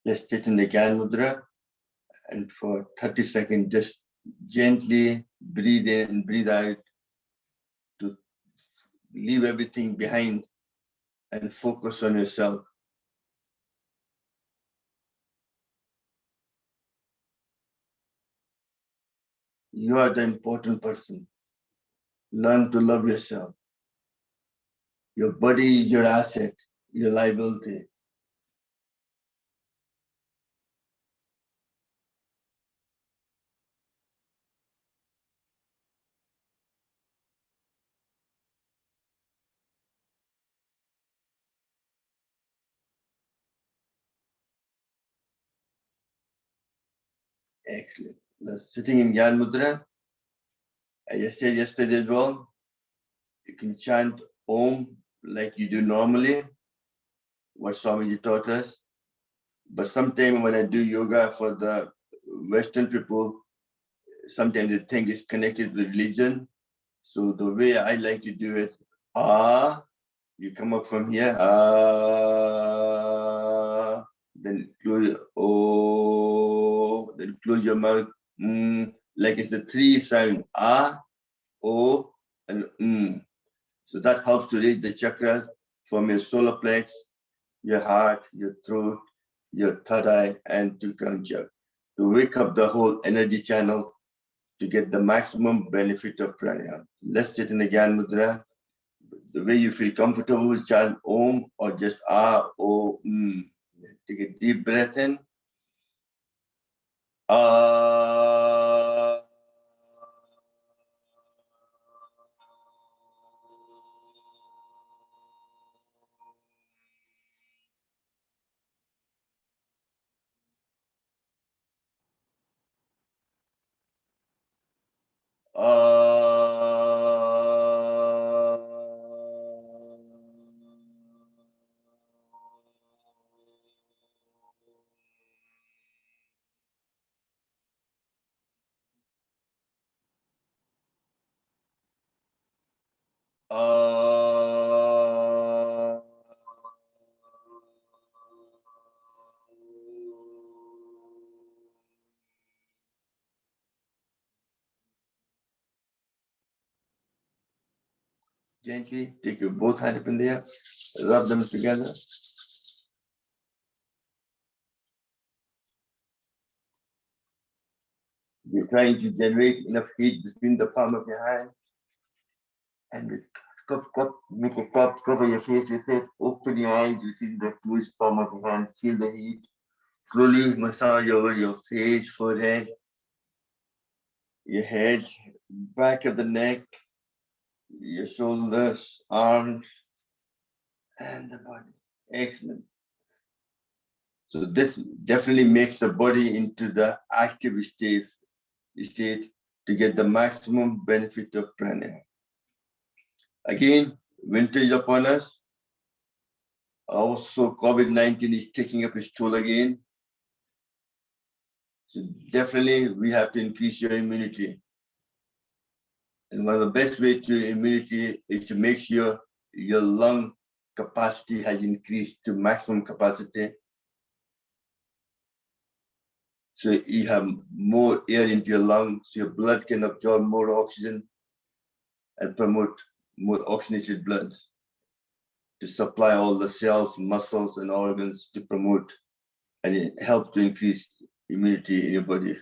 Let's sit in the Gyan Mudra, and for 30 seconds, just gently breathe in and breathe out to leave everything behind and focus on yourself. You are the important person. Learn to love yourself. Your body is your asset, your liability. Excellent. Now, sitting in Gyan Mudra, as I said yesterday as well, you can chant Om like you do normally, what Swamiji taught us. But sometimes when I do yoga for the Western people, sometimes they think it's connected with religion. So the way I like to do it, you come up from here, then close, then close your mouth, like it's the three sound, O, and So that helps to raise the chakras from your solar plex, your heart, your throat, your third eye, and to crown chakra, to wake up the whole energy channel to get the maximum benefit of pranayama. Let's sit in the Gyan Mudra. The way you feel comfortable with chant Om or just O, Take a deep breath in. Gently take your both hands up in the air, rub them together. You're trying to generate enough heat between the palm of your hand, and with make a cup, cover your face with it, open your eyes within the closed palm of your hand, feel the heat. Slowly massage over your face, forehead, your head, back of the neck, your shoulders, arms, and the body. Excellent. So this definitely makes the body into the active state to get the maximum benefit of pranayama. Again, winter is upon us. Also, COVID-19 is taking up its toll again. So definitely we have to increase your immunity. And one of the best ways to immunity is to make sure your lung capacity has increased to maximum capacity. So you have more air into your lungs, so your blood can absorb more oxygen and promote more oxygenated blood to supply all the cells, muscles, and organs to promote and help to increase immunity in your body.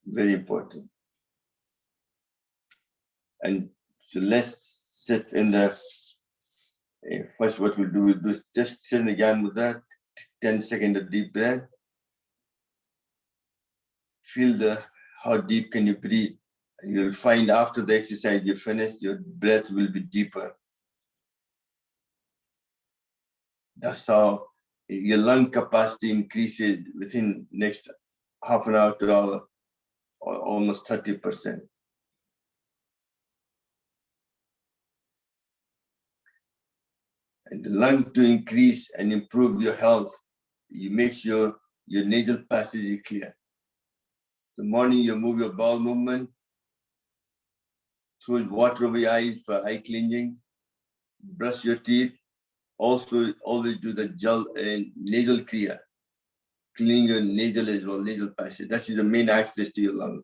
Very important. And so let's sit in the, first what we'll do is just sit again with that, 10 seconds of deep breath. Feel how deep can you breathe. You'll find after the exercise you finish, your breath will be deeper. That's how your lung capacity increases within next half an hour to hour, or almost 30%. And the lung to increase and improve your health, you make sure your nasal passage is clear. The morning you move your bowel movement, throw water over your eyes for eye cleansing, brush your teeth, also always do the nasal clear. cleaning your nasal as well, nasal passage. That's the main access to your lung.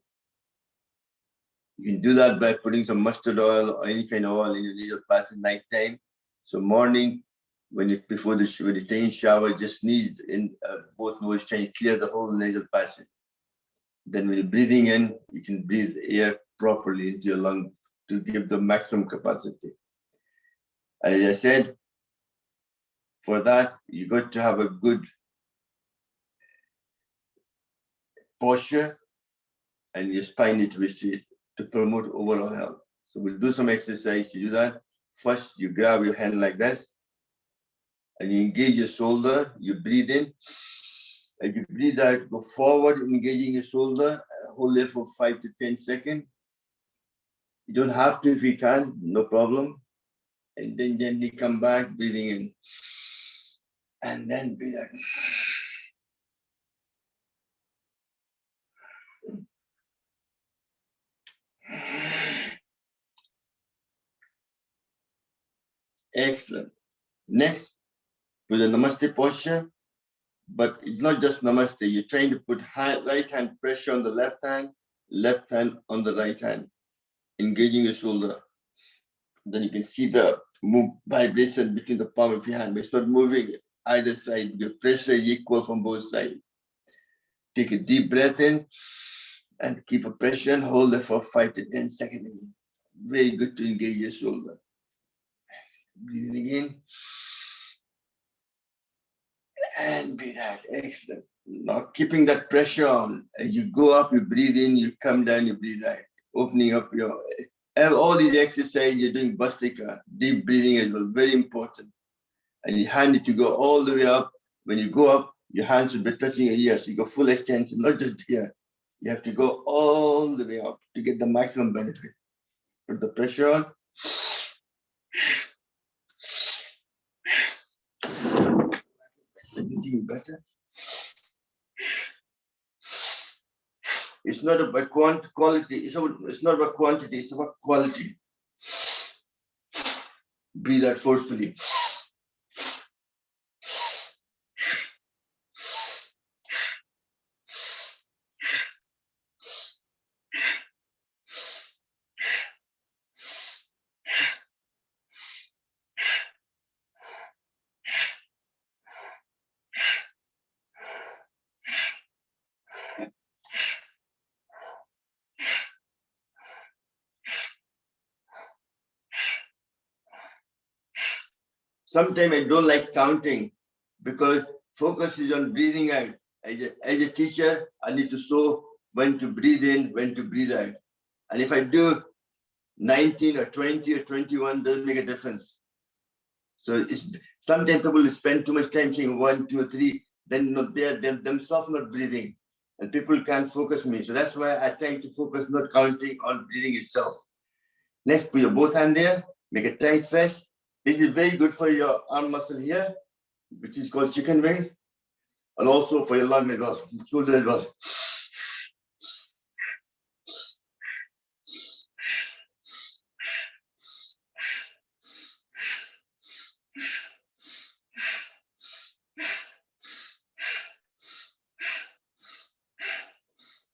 You can do that by putting some mustard oil or any kind of oil in your nasal passage night time. So morning, when you take a shower, just sneeze in both nose, trying to clear the whole nasal passage. Then when you're breathing in, you can breathe air properly into your lungs to give the maximum capacity. As I said, for that, you got to have a good posture and your spine needs to be straight to promote overall health. So we'll do some exercise to do that. First, you grab your hand like this and you engage your shoulder, you breathe in. As you breathe out, go forward, engaging your shoulder, hold it for 5 to 10 seconds. You don't have to if you can, no problem. And then gently come back, breathing in. And then breathe out. Excellent. Next, with the Namaste posture, but it's not just Namaste. You're trying to put right hand pressure on the left hand on the right hand, engaging your shoulder. Then you can see the vibration between the palm of your hand, but it's not moving either side. Your pressure is equal from both sides. Take a deep breath in and keep a pressure and hold it for 5 to 10 seconds. Very good to engage your shoulder. Breathing in and breathe out. Excellent. Now keeping that pressure on. As you go up, you breathe in, you come down, you breathe out. Opening up your, all these exercises, you're doing Bhastrika, deep breathing as well, very important. And your hand need to go all the way up. When you go up, your hands should be touching your ears. So you go full extension, not just here. You have to go all the way up to get the maximum benefit. Put the pressure on. You see better? It's not about quality. It's not about quantity. It's about quality. Breathe out forcefully. Sometimes I don't like counting because focus is on breathing out. As a teacher, I need to show when to breathe in, when to breathe out. And if I do 19 or 20 or 21, doesn't make a difference. So it's sometimes people will spend too much time saying 1, 2, 3, then not they're themselves not breathing. And people can't focus me. So that's why I try to focus not counting on breathing itself. Next, put your both hands there, make a tight fist. This is very good for your arm muscle here, which is called chicken wing, and also for your lung as well, shoulder as well.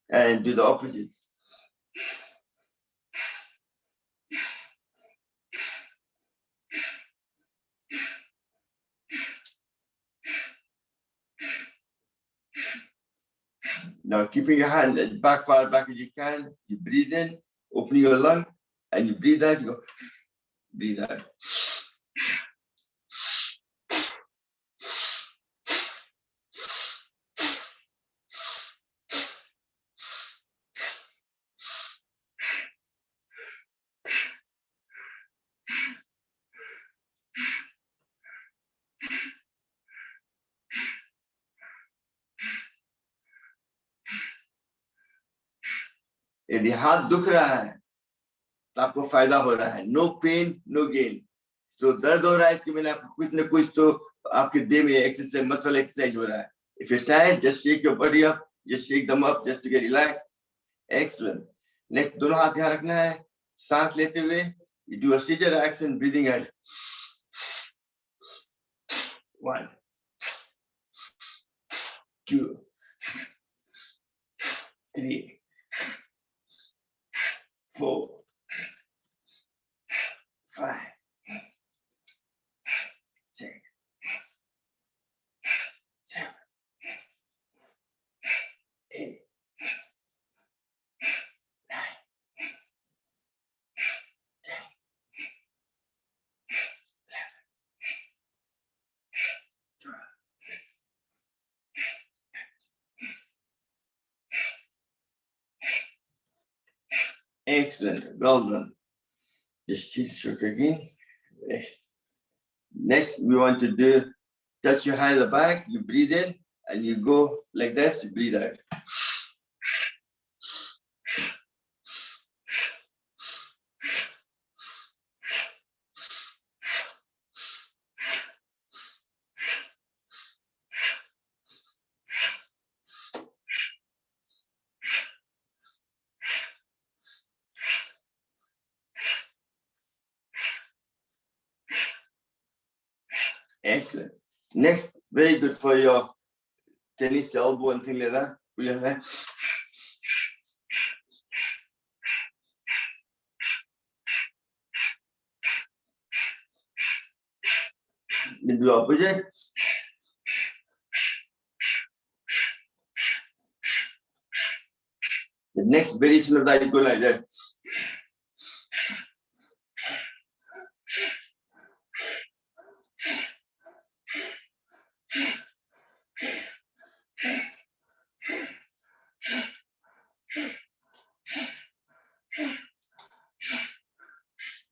And do the opposite. Now, keeping your hand as far back as you can, you breathe in, open your lung, and you breathe out, you go, breathe out. यदि हाथ दुख रहा है तो आपको फायदा हो रहा है. No pain no gain. So दर्द हो रहा है इसके बिना कुछ न कुछ तो आपके देह में एक्सरसाइज मसल एक्सरसाइज हो रहा है. If you're tired, just shake your body up, just shake them up just to get relaxed. Excellent. Next, दोनों हाथ यहाँ रखना है. सांस लेते हुए you do a scissor action, breathing out. 1, 2, 3, 4, 5, 6, 7, 8, 9, 10, 12. Excellent. Well done. Just stroke again. Next, we want to do touch your hand at the back, you breathe in, and you go like this, you breathe out. Excellent. Next, very good for your tennis elbow and things like that. Put your hand. Then do opposite. The next variation of that, you go like that.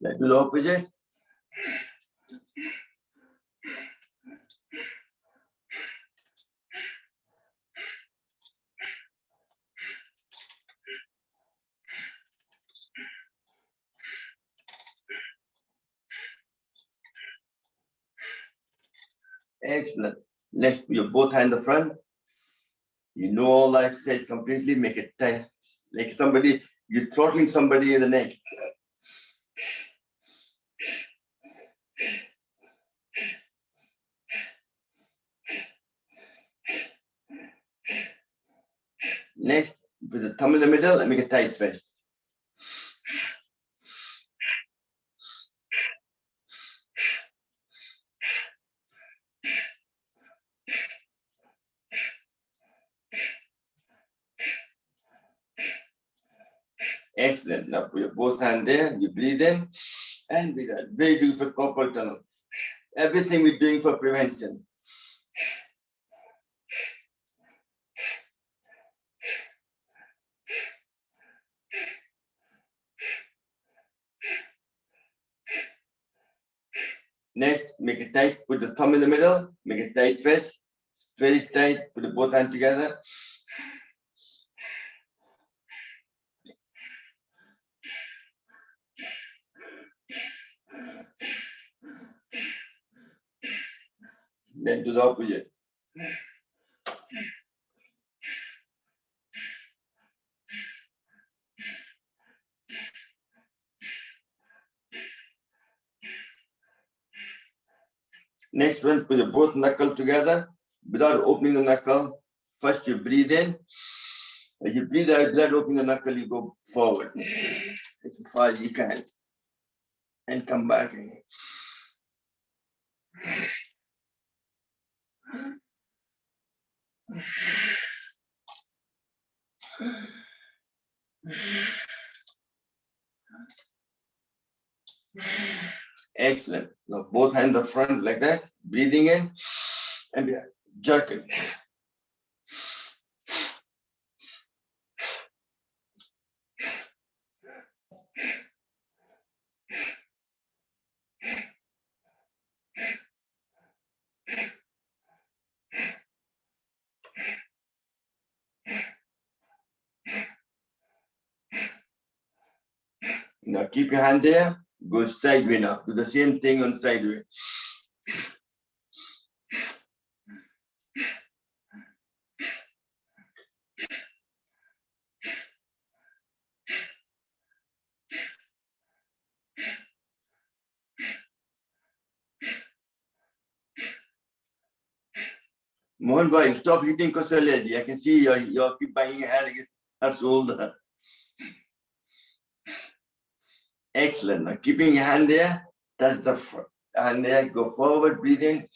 Then do the opposite. Excellent. Next, put your both hands in the front. You know all that exercise completely, make it tight. Like somebody, you're throttling somebody in the neck. Next, put the thumb in the middle and make a tight fist. Excellent. Now put your both hands there, you breathe in and breathe out. Very good for carpal tunnel. Everything we're doing for prevention. Next, make it tight, put the thumb in the middle, make it tight fist, very tight, put the both hands together. Then do the opposite. Next one, put your both knuckles together without opening the knuckle. First you breathe in. As you breathe out, without opening the knuckle, you go forward as far as you can. And come back again. Excellent. Now both hands up front like that, breathing in and jerking. Now keep your hand there, go sideways now. Do the same thing on sideways. Mohan bhai, stop hitting Kausalya ji. I can see you keep banging your hand against our shoulder. Excellent. Now keeping your hand there, touch the hand there, go forward, breathe in.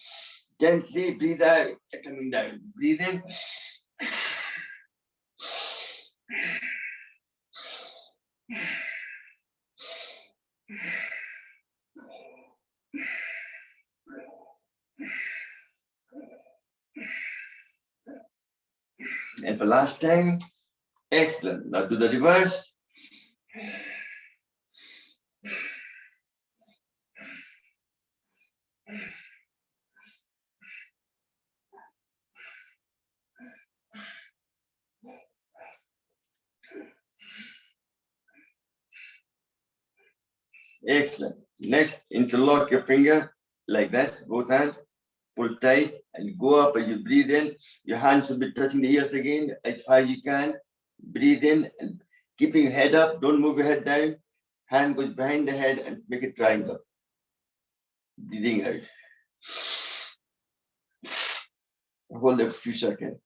Gently breathe out, coming down. Breathe in. And for last time, excellent. Now do the reverse. Excellent. Next, interlock your finger like this, both hands, pull tight and go up as you breathe in. Your hands should be touching the ears again as far as you can. Breathe in and keeping your head up, don't move your head down. Hand goes behind the head and make a triangle. Breathing out. Hold it a few seconds.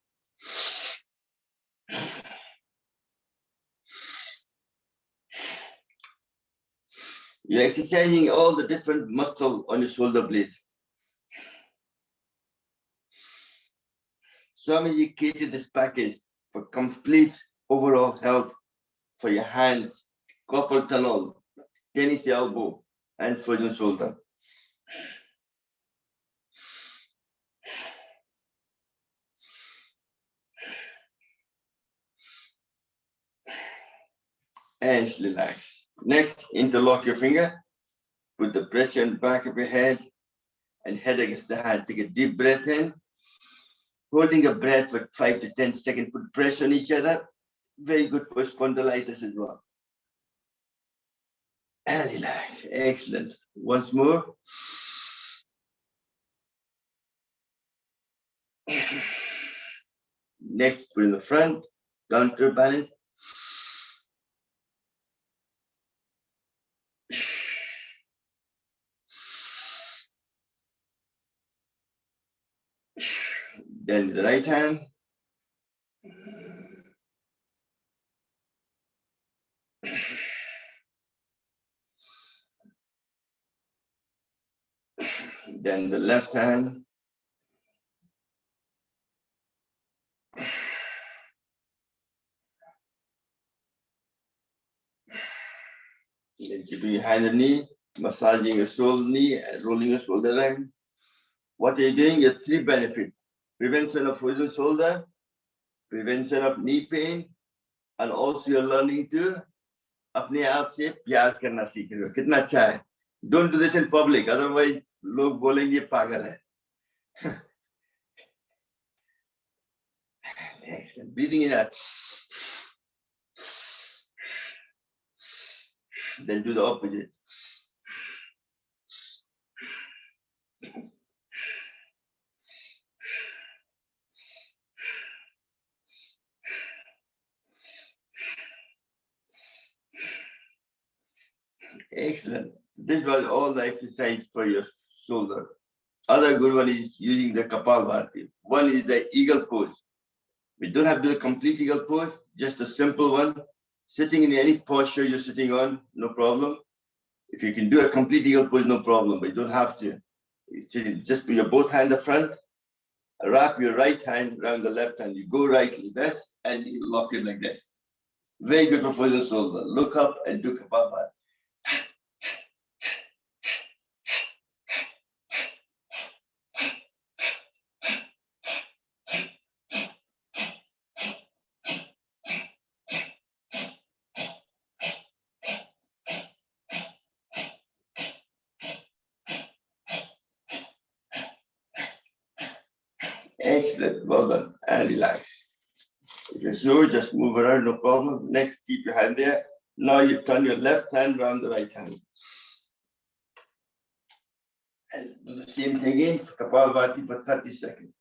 You're exercising all the different muscles on your shoulder blade. Swamiji created this package for complete overall health for your hands, carpal tunnel, tennis elbow, and frozen shoulder. And relax. Next, interlock your finger. Put the pressure on the back of your head and head against the hand. Take a deep breath in. Holding a breath for 5 to 10 seconds. Put pressure on each other. Very good for spondylitis as well. And relax. Excellent. Once more. Next, put in the front. Counterbalance. Then the right hand. Then the left hand. Then keeping your hand on the knee, massaging your shoulder knee and rolling your shoulder around. What you're doing is 3 benefits. Prevention of frozen shoulder, prevention of knee pain, and also you're learning to अपने आप से प्यार करना सीख रहे हो. कितना अच्छा है. Don't do this in public, otherwise लोग बोलेंगे पागल है. Excellent. Breathing in out. Then do the opposite. Excellent. This was all the exercise for your shoulder. Other good one is using the Kapalbhati. One is the eagle pose. We don't have to do a complete eagle pose, just a simple one. Sitting in any posture you're sitting on, no problem. If you can do a complete eagle pose, no problem, but you don't have to. Just put your both hands in the front, wrap your right hand around the left hand. You go right like this, and you lock it like this. Very good for frozen shoulder. Look up and do Kapalbhati. Excellent. Well done. And relax. If you're slow, just move around, no problem. Next, keep your hand there. Now you turn your left hand around the right hand. And do the same thing again for Kapalbhati for 30 seconds.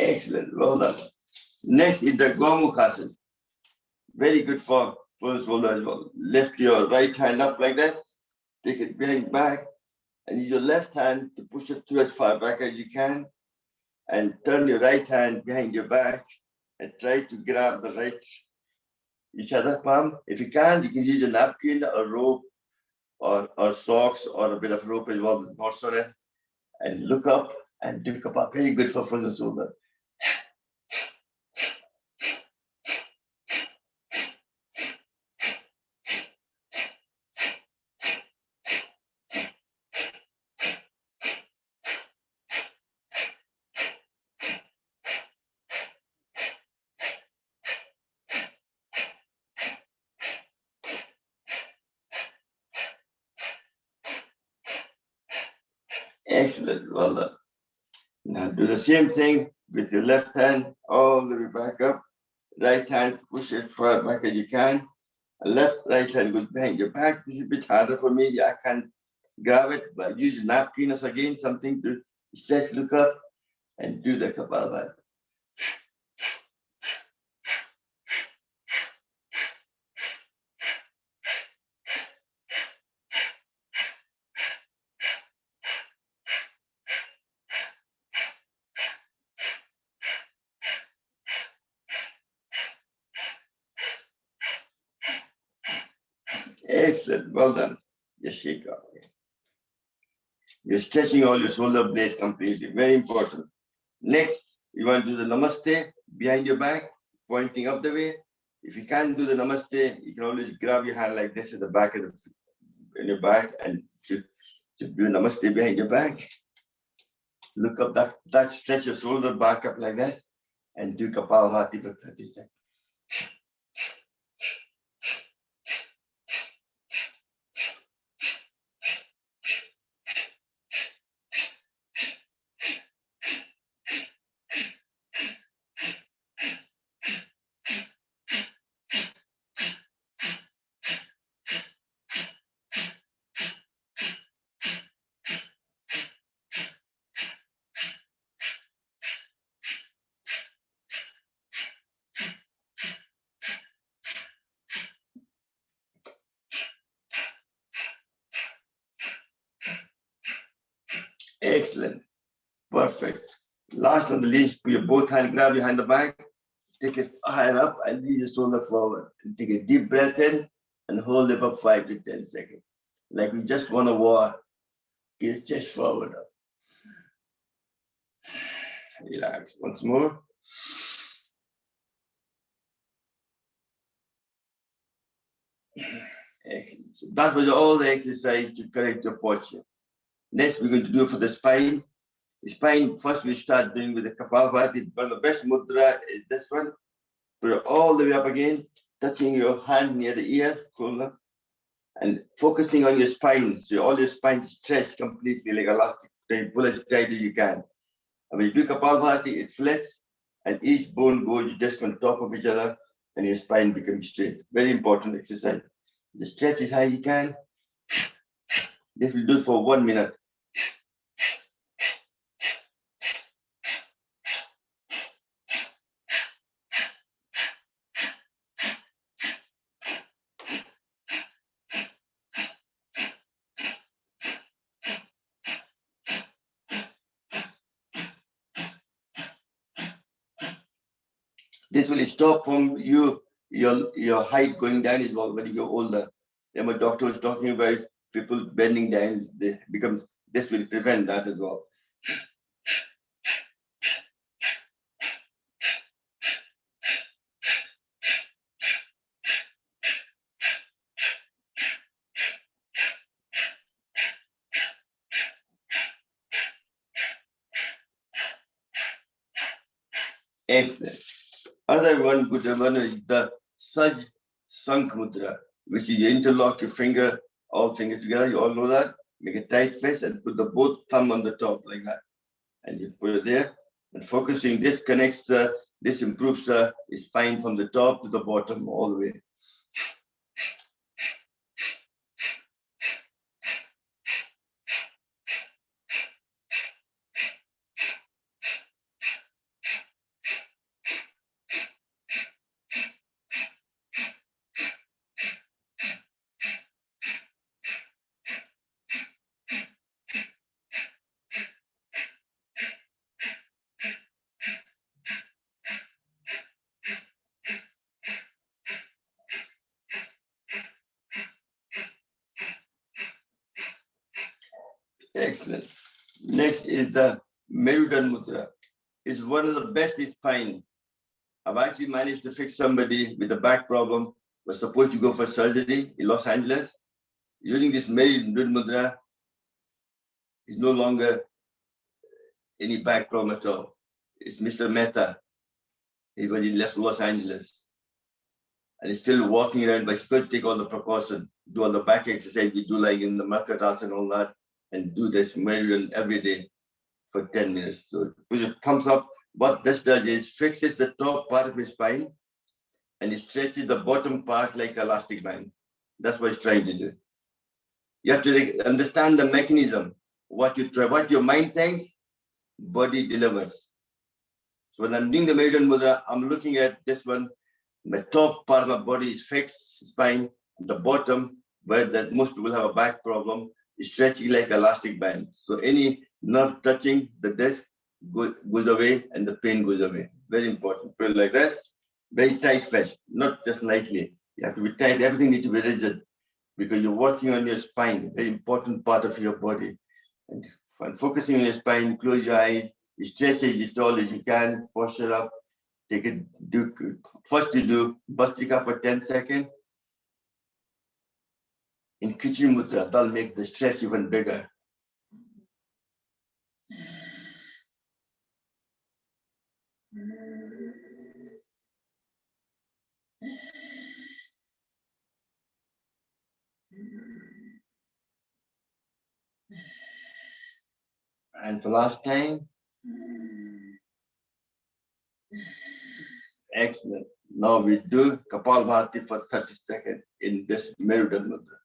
Excellent. Well done. Next is the Gomukhasana. Very good for shoulder as well. Lift your right hand up like this. Take it behind back. And use your left hand to push it through as far back as you can. And turn your right hand behind your back and try to grab the right each other palm. If you can, you can use a napkin, a rope, or socks, or a bit of rope as well with knots on it. And look up and do Kapalbhati. Very good for frozen shoulder. Excellent. Well done. Now do the same thing with your left hand all the way back up. Right hand, push it far back as you can. Left, right hand goes behind your back. This is a bit harder for me. I can't grab it, but use napkin as again, something to stretch, look up, and do the Kapalbhati. Excellent. Well done. Just shake off. You're stretching all your shoulder blades completely. Very important. Next, you want to do the namaste behind your back, pointing up the way. If you can't do the namaste, you can always grab your hand like this at the back of in your back and to do namaste behind your back. Look up that stretch your shoulder back up like this and do Kapalbhati for 30 seconds. Excellent. Perfect. Last on the list, put your both hands, grab your hand the back, take it higher up and lead your shoulder forward. And take a deep breath in and hold it for 5 to 10 seconds. Like we just won a war. Get your chest forward up. Relax. Once more. Excellent. So that was all the exercise to correct your posture. Next, we're going to do it for the spine. The spine, first we start doing with the Kapalbhati. One of the best mudra is this one. Put it all the way up again, touching your hand near the ear, shoulder, and focusing on your spine. So all your spine stretch completely like elastic. Then pull as tight as you can. And when you do Kapalbhati, it flexes and each bone goes just on top of each other and your spine becomes straight. Very important exercise. The stretch as high as you can. This will do for 1 minute. This will stop from your height going down as well when you get older. Then my doctor was talking about people bending down. This will prevent that as well. Excellent. Another one good one is the Saj Sank Mudra, which is you interlock your finger, all fingers together. You all know that. Make a tight fist and put the both thumb on the top like that. And you put it there. And focusing, this improves the spine from the top to the bottom all the way. Excellent. Next is the Meludan Mudra. It's one of the best in spine. I've actually managed to fix somebody with a back problem, was supposed to go for surgery in Los Angeles. Using this Meludan Mudra, is no longer any back problem at all. It's Mr. Mehta. He was in Los Angeles. And he's still walking around, but he's going to take all the precautions, do all the back exercise we do like in the market house and all that, and do this Meludan every day for 10 minutes. So put your thumbs up. What this does is fixes the top part of his spine and it stretches the bottom part like elastic band. That's what it's trying to do. You have to understand the mechanism. What your mind thinks, body delivers. So when I'm doing the Meludan Mudra, I'm looking at this one. The top part of my body is fixed, spine. The bottom, where that most people have a back problem, is stretching like elastic band. So any nerve touching the disc goes away and the pain goes away. Very important. Put it like this. Very tight fist, not just lightly. You have to be tight. Everything needs to be rigid because you're working on your spine, very important part of your body. And focusing on your spine, close your eyes, stretch as tall as you can, posture up, take it, first you do Bhastrika for 10 seconds. In Kitchen Mudra, that'll make the stress even bigger. And for last time. Excellent. Now we do Kapalbhati for 30 seconds in this Meludan Mudra.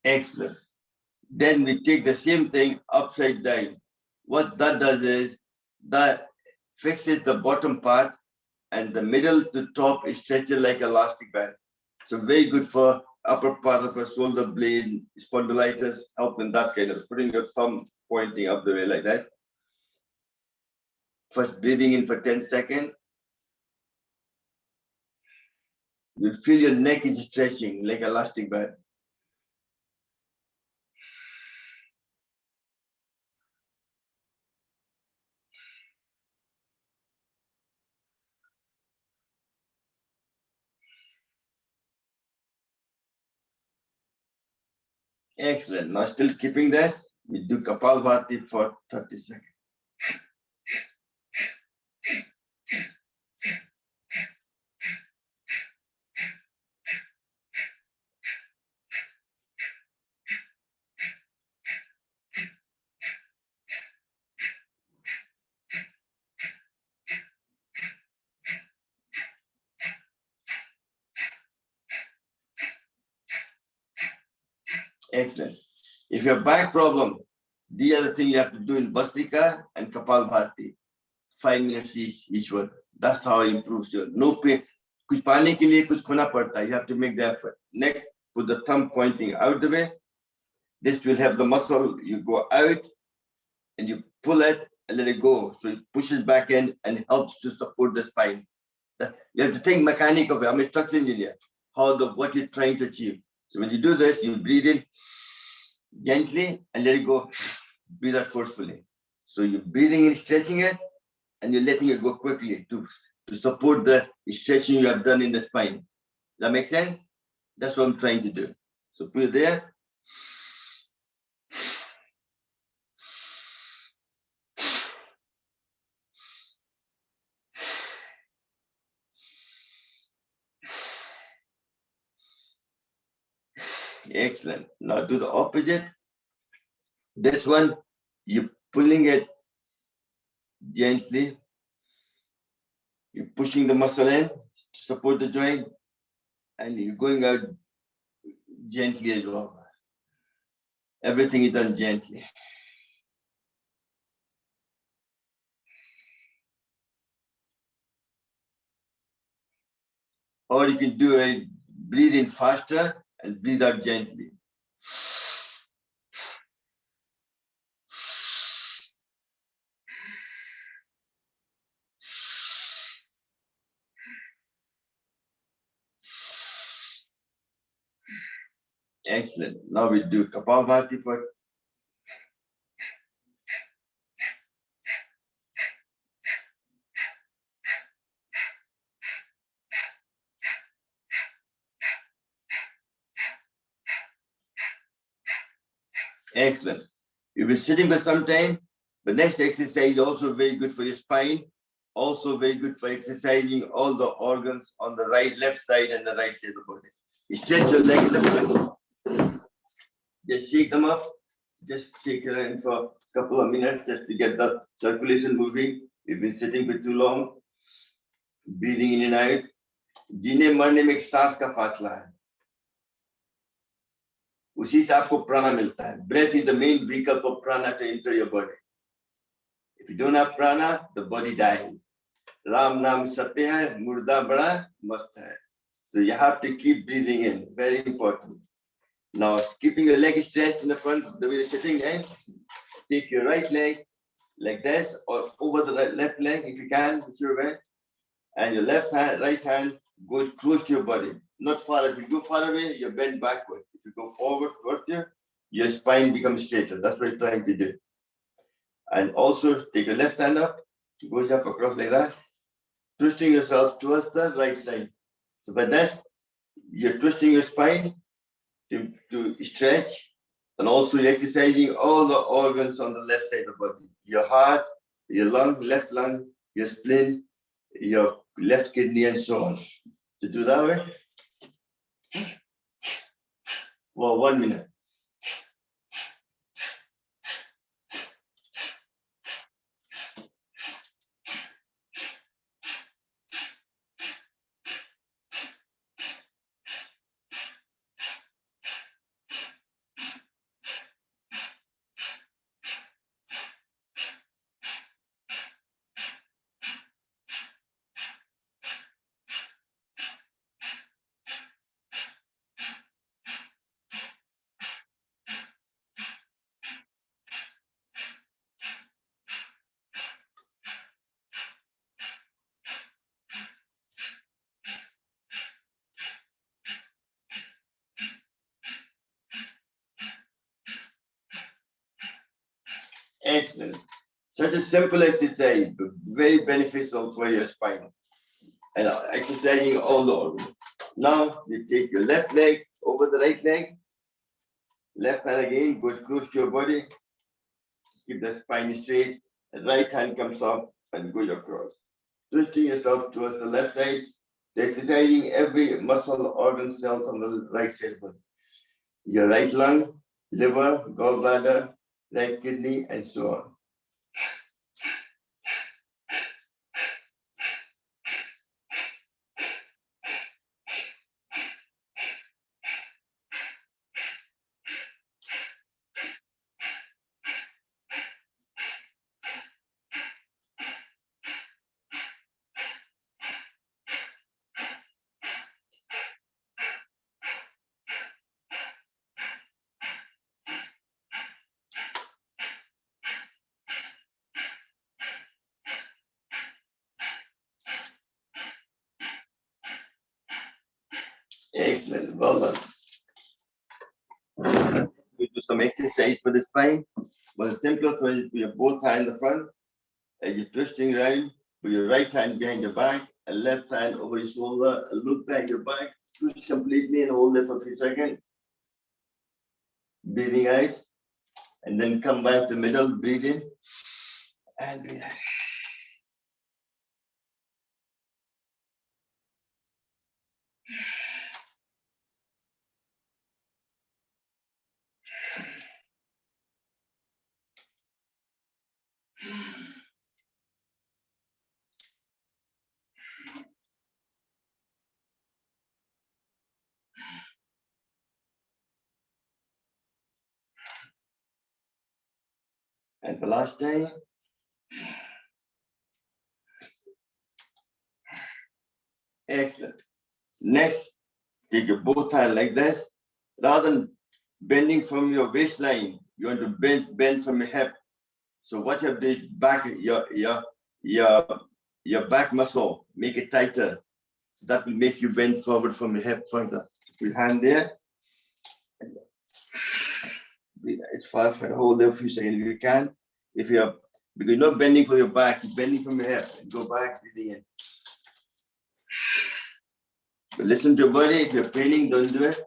Excellent. Then we take the same thing upside down. What that does is that fixes the bottom part and the middle to top is stretched like elastic band. So very good for upper part of the shoulder blade, spondylitis, helping that kind of putting your thumb pointing up the way like that. First breathing in for 10 seconds. You feel your neck is stretching like elastic band. Excellent. Now still keeping this, we do Kapalbhati for 30 seconds. Excellent. If you have back problem, the other thing you have to do in Bhastrika and Kapalbhati, 5 minutes each one. That's how it improves your no pain. कुछ पाने के लिए कुछ खोना पड़ता है. You have to make the effort. Next, put the thumb pointing out the way. This will have the muscle. You go out and you pull it and let it go. So it pushes back in and helps to support the spine. You have to think mechanic of it. I'm a structural engineer. What you're trying to achieve. So when you do this, you breathe in gently and let it go. Breathe out forcefully. So you're breathing in, stretching it, and you're letting it go quickly to support the stretching you have done in the spine. Does that make sense? That's what I'm trying to do. So put it there. Excellent. Now do the opposite. This one, you're pulling it gently. You're pushing the muscle in to support the joint, and you're going out gently as well. Everything is done gently. Or you can do it, breathe in faster and breathe out gently. Excellent. Now we do Kapalbhati for excellent. You've been sitting for some time. The next exercise is also very good for your spine. Also very good for exercising all the organs on the right, left side and the right side of the body. You stretch your leg in the front. Just shake them up. Just shake your hand for a couple of minutes just to get the circulation moving. You've been sitting for too long. Breathing in and out. जीने मरने में एक सांस का फासला है, उसी से आपको प्राणा मिलता है. Breath is the main vehicle for prana to enter your body. If you don't have prana, the body dies. Ram naam satya hai, murda bada mast hai. So you have to keep breathing in. Very important. Now, keeping your leg stretched in the front, the way you're sitting there, take your right leg like this, or over the left leg if you can, whichever way, and your left hand, right hand goes close to your body, not far. If you go far away, you bend backward. If you go forward towards you, your spine becomes straighter. That's what you're trying to do. And also take your left hand up, goes up across like that, twisting yourself towards the right side. So by this, you're twisting your spine to stretch, and also you're exercising all the organs on the left side of the body. Your heart, your lung, left lung, your spleen, your left kidney, and so on. To do that way, for 1 minute. Excellent. Such a simple exercise, but very beneficial for your spine. And exercising all the organs. Now you take your left leg over the right leg. Left hand again goes close to your body. Keep the spine straight. The right hand comes up and goes across. Twisting yourself towards the left side. Exercising every muscle, organ, cells on the right side. Your right lung, liver, gallbladder, right kidney, and so on. Excellent, well done. We do some exercise for the spine. But the simplest one is put your both hands in the front, and you're twisting around, put your right hand behind your back, and left hand over your shoulder, and look back your back, twist completely and hold it for a few seconds. Breathing out, and then come back to the middle, breathe in, and breathe out. And for last time. Excellent. Next, take your both hands like this. Rather than bending from your waistline, you want to bend from your hip. So what you have to do is back your back muscle, make it tighter. So that will make you bend forward from your hip further. Your hand there. It's far for hold there for a few seconds if you can. If you're because you're not bending from your back, you're bending from your hip. Go back, breathing in. But listen to your body. If you're paining, don't do it.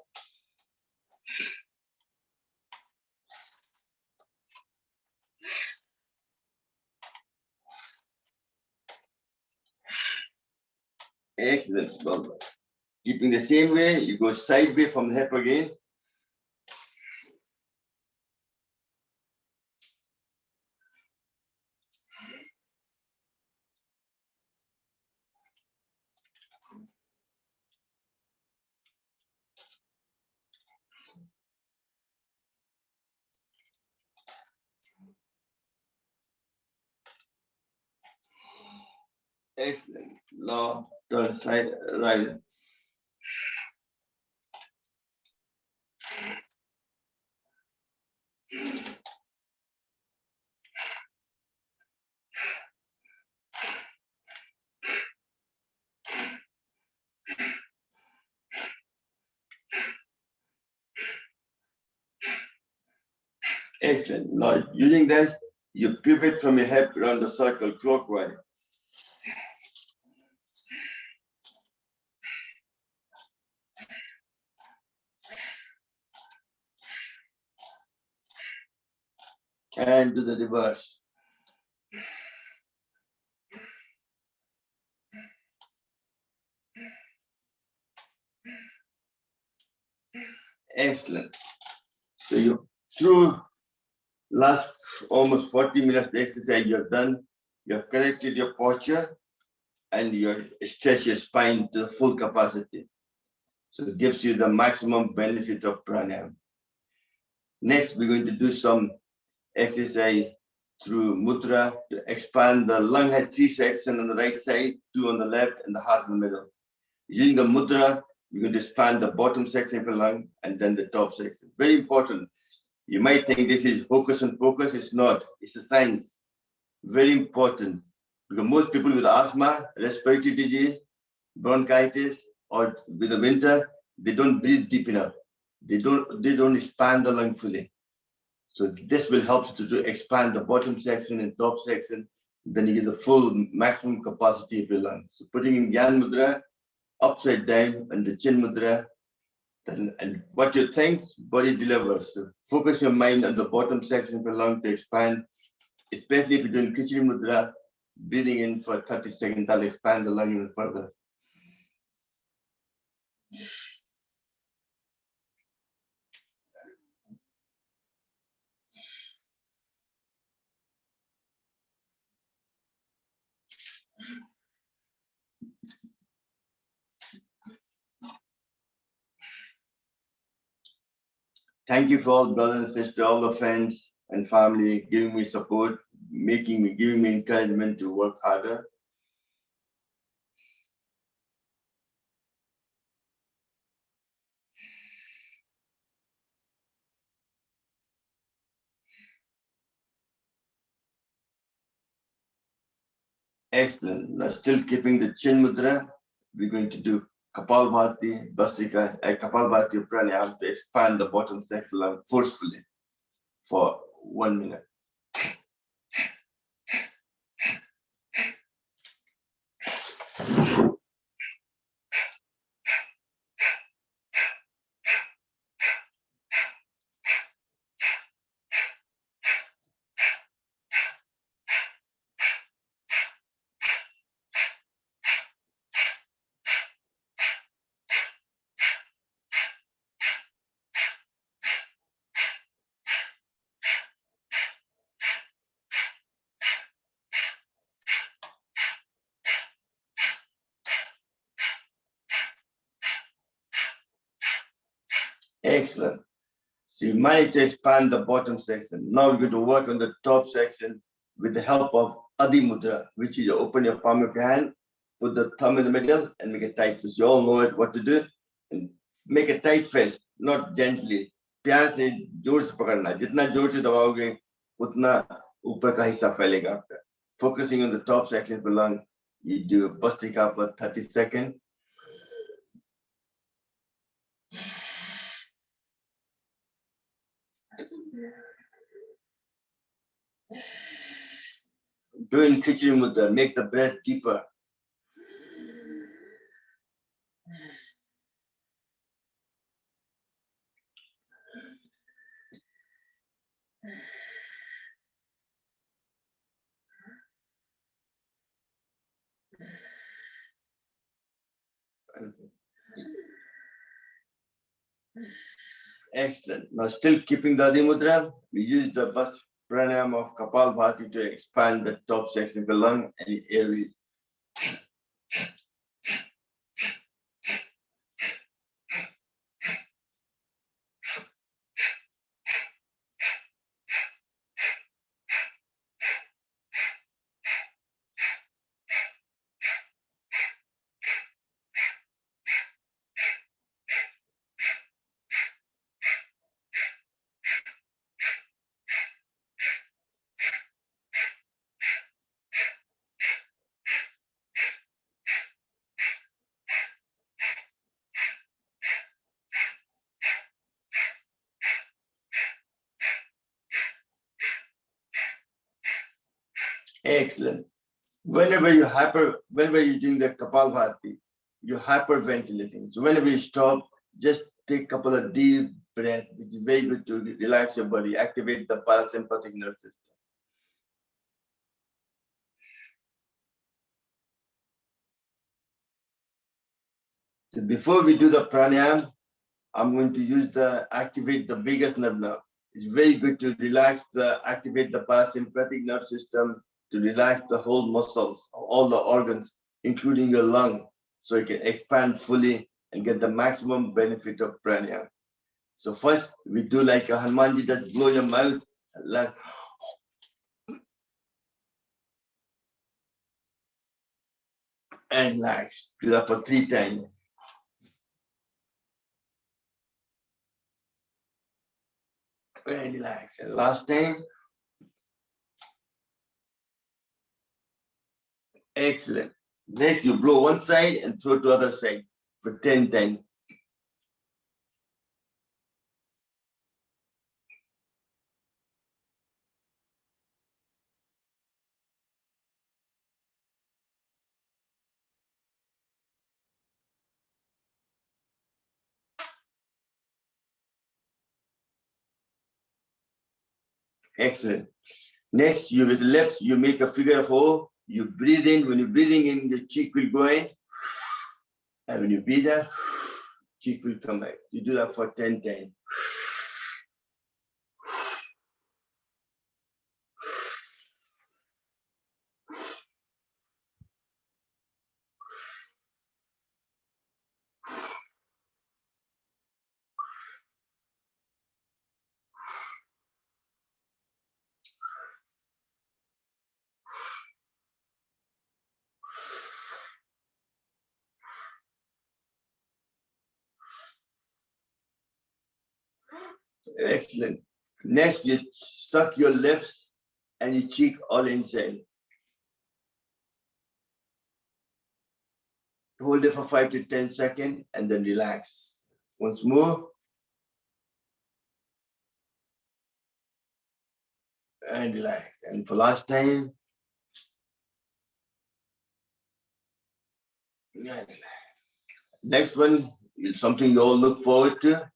Excellent. Well, keeping the same way, you go sideways from the hip again. Excellent. Now turn side right. Excellent. Now using this, you pivot from your hip around the circle clockwise. And do the reverse. Excellent. So you through last almost 40 minutes of exercise you've done, you've corrected your posture and you stretch your spine to the full capacity. So it gives you the maximum benefit of pranayam. Next, we're going to do some exercise through mudra to expand. The lung has 3 sections on the right side, 2 on the left, and the heart in the middle. Using the mudra, you're going to expand the bottom section of the lung and then the top section. Very important. You might think this is hocus and pocus. It's not. It's a science. Very important. Because most people with asthma, respiratory disease, bronchitis, or with the winter, they don't breathe deep enough. They don't expand the lung fully. So this will help to expand the bottom section and top section. Then you get the full maximum capacity of your lung. So putting in Gyan Mudra, upside down, and the Chin Mudra, and what you think, body delivers. So focus your mind on the bottom section of your lung to expand, especially if you're doing Khichdi Mudra, breathing in for 30 seconds, that'll expand the lung even further. Thank you for all brothers and sisters, all the friends and family giving me support, giving me encouragement to work harder. Excellent. Now still keeping the Chin Mudra, we're going to do Kapalbhati, Bastrika, Kapalbhati Pranayam to expand the bottom section lung forcefully for 1 minute. Excellent. So you manage to expand the bottom section. Now we're going to work on the top section with the help of Adi Mudra, which is you open your palm of your hand, put the thumb in the middle, and make a tight fist. You all know it, what to do. And make a tight fist, not gently. प्यार से जोर से पकड़ना. जितना जोर से दबाओगे, उतना ऊपर का हिस्सा फैलेगा आपका. Focusing on the top section of the lung, you do a Bhastika for 30 seconds. Doing Khichdi Mudra, make the breath deeper. Excellent. Now still keeping the Adi Mudra, we use the Pranayam of Kapalbhati to expand the top section of the lung and the airways. Excellent. Whenever you're doing the Kapalbhati, you're hyperventilating. So whenever you stop, just take a couple of deep breaths, which is very good to relax your body, activate the parasympathetic nerve system. So before we do the pranayam, I'm going to activate the vagus nerve now. It's very good to activate the parasympathetic nerve system, to relax the whole muscles, all the organs, including your lung, so you can expand fully and get the maximum benefit of pranayam. So first, we do like a Hanumanji, that blow your mouth, and relax. Do that for 3 times. And relax. And last time. Excellent. Next, you blow one side and throw to other side for 10 times. Excellent. Next, you with the lips, you make a figure of O. You breathe in. When you're breathing in, the cheek will go in. And when you breathe out, cheek will come back. You do that for 10 times. Excellent. Next, you suck your lips and your cheek all inside. Hold it for 5 to 10 seconds and then relax. Once more. And relax. And for last time. And relax. Next one is something you all look forward to.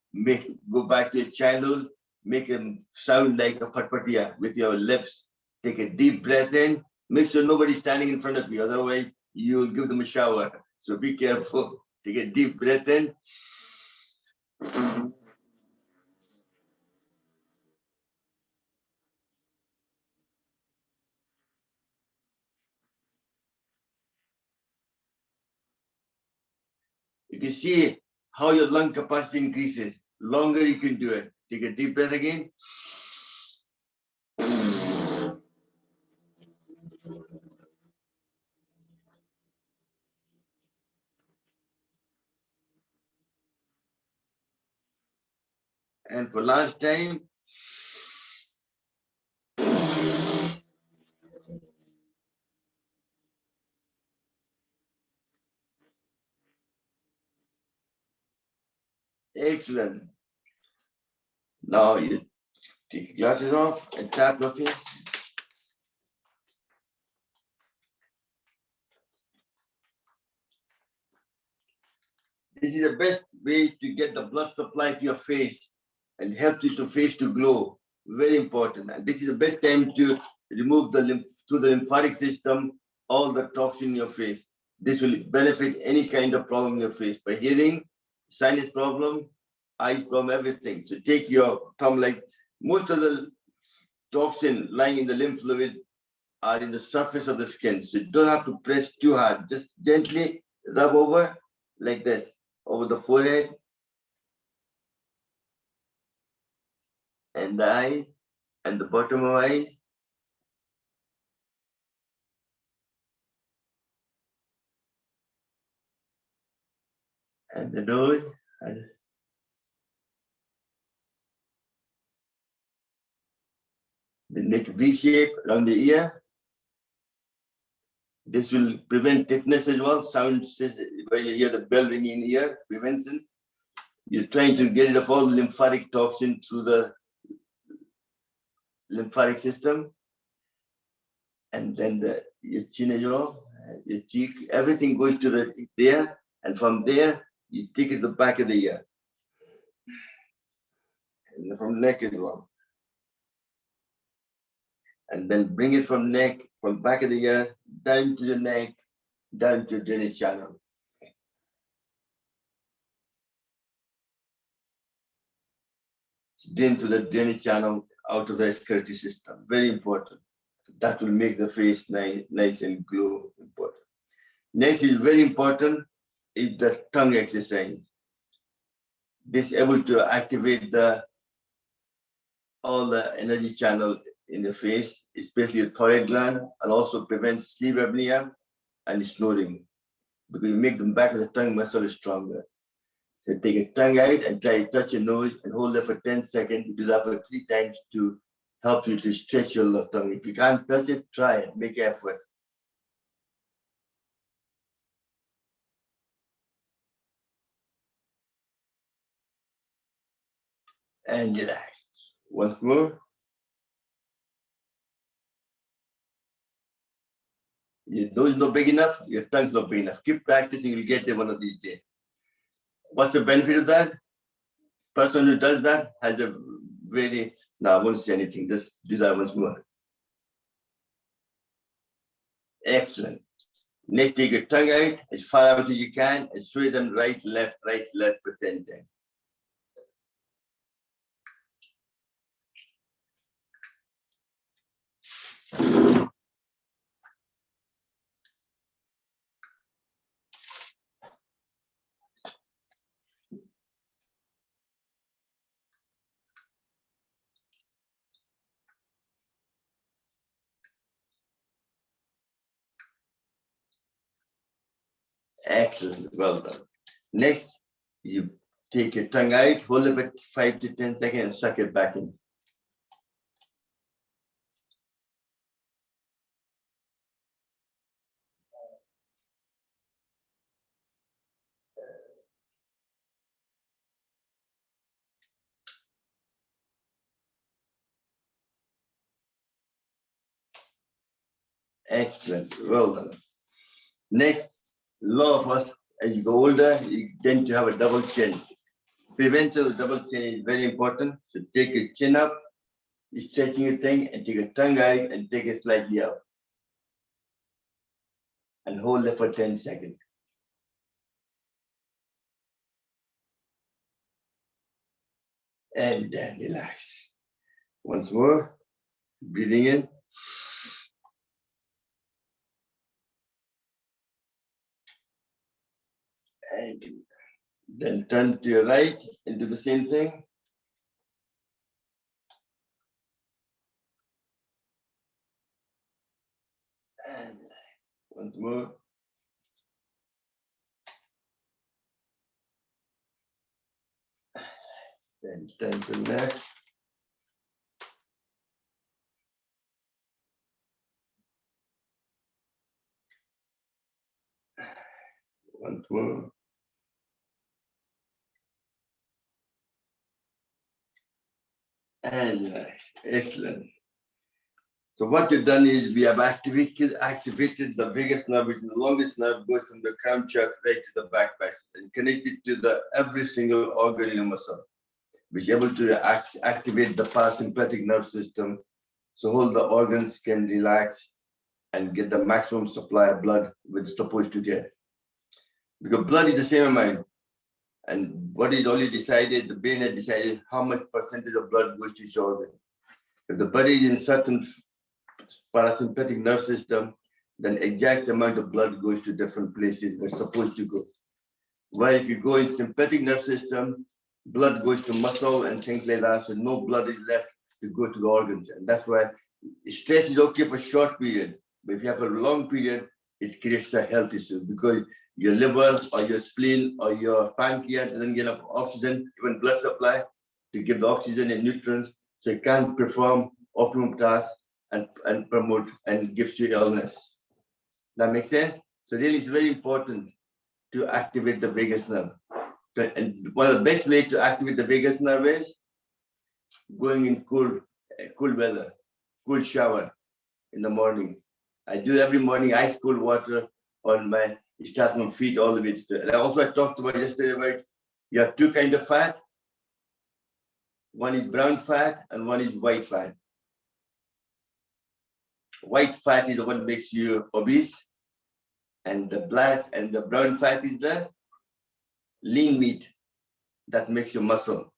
Go back to your childhood. Make a sound like a fatpatiya with your lips. Take a deep breath in. Make sure nobody's standing in front of you. Otherwise, you'll give them a shower. So be careful. Take a deep breath in. You can see how your lung capacity increases. Longer you can do it. Take a deep breath again. And for last time, excellent. Now you take your glasses off and tap your face. This is the best way to get the blood supply to your face and help you to face to glow. Very important. And this is the best time to remove the lymph through the lymphatic system, all the toxin in your face. This will benefit any kind of problem in your face. For hearing, sinus problem, eyes problem, everything. So take your thumb, like most of the toxin lying in the lymph fluid are in the surface of the skin. So you don't have to press too hard. Just gently rub over like this, over the forehead and the eye and the bottom of the eye. And the nose. And the neck V shape around the ear. This will prevent tetanus as well. Sound when you hear the bell ringing in the ear, prevention. You're trying to get rid of all lymphatic toxin through the lymphatic system. And then your chin as well, your cheek, everything goes to there. And from there, you take it to the back of the ear. And from neck as well. And then bring it from neck, from back of the ear, down to the neck, down to the drainage channel. Into the drainage channel, out of the respiratory system. Very important. That will make the face nice and glow. Important. Next is very important is the tongue exercise. This able to activate all the energy channel in the face, especially the thyroid gland, and also prevents sleep apnea and snoring, because you make the back of the tongue muscle stronger. So take a tongue out and try to touch your nose and hold it for 10 seconds. You do that for 3 times to help you to stretch your left tongue. If you can't touch it, try it, make effort. And relax. Once more. Your nose is not big enough, your tongue's not big enough. Keep practicing, you'll get there one of these days. What's the benefit of that? Person who does that has a very, no, I won't say anything, just do that once more. Excellent. Next, take your tongue out as far out as you can and sway them right, left for 10 times. Excellent, well done. Next, you take your tongue out, hold it for 5 to 10 seconds and suck it back in. Excellent, well done. Next, a lot of us, as you go older, you tend to have a double chin. Prevention of double chin is very important. So take your chin up, you're stretching your thing, and take your tongue out and take it slightly up. And hold it for 10 seconds. And then relax. Once more, breathing in. And then turn to your right and do the same thing. Once more. Then stand to the left. Once more. And excellent. So what we've done is we have activated the biggest nerve, which is the longest nerve, goes from the crown chakra right to the back and connected to every single organ in the muscle, which is able to activate the parasympathetic nerve system, so all the organs can relax and get the maximum supply of blood which it's supposed to get. Because blood is the same amount, and what is only decided, the brain has decided how much percentage of blood goes to each organ. If the body is in certain parasympathetic nerve system, then exact amount of blood goes to different places where it's supposed to go. While if you go in sympathetic nerve system, blood goes to muscle and things like that, so no blood is left to go to the organs. And that's why stress is okay for a short period, but if you have a long period, it creates a health issue because your liver or your spleen or your pancreas doesn't get enough oxygen, even blood supply, to give the oxygen and nutrients, so it can't perform optimum tasks and promote and gives you illness. That makes sense? So really it's very important to activate the vagus nerve. And one of the best ways to activate the vagus nerve is going in cool weather, cool shower in the morning. I do every morning ice cold water on my, start from feet all the way to, and I talked about yesterday about you have two kinds of fat. One is brown fat and one is white fat. White fat is the one that makes you obese, and the black and the brown fat is the lean meat that makes you muscle.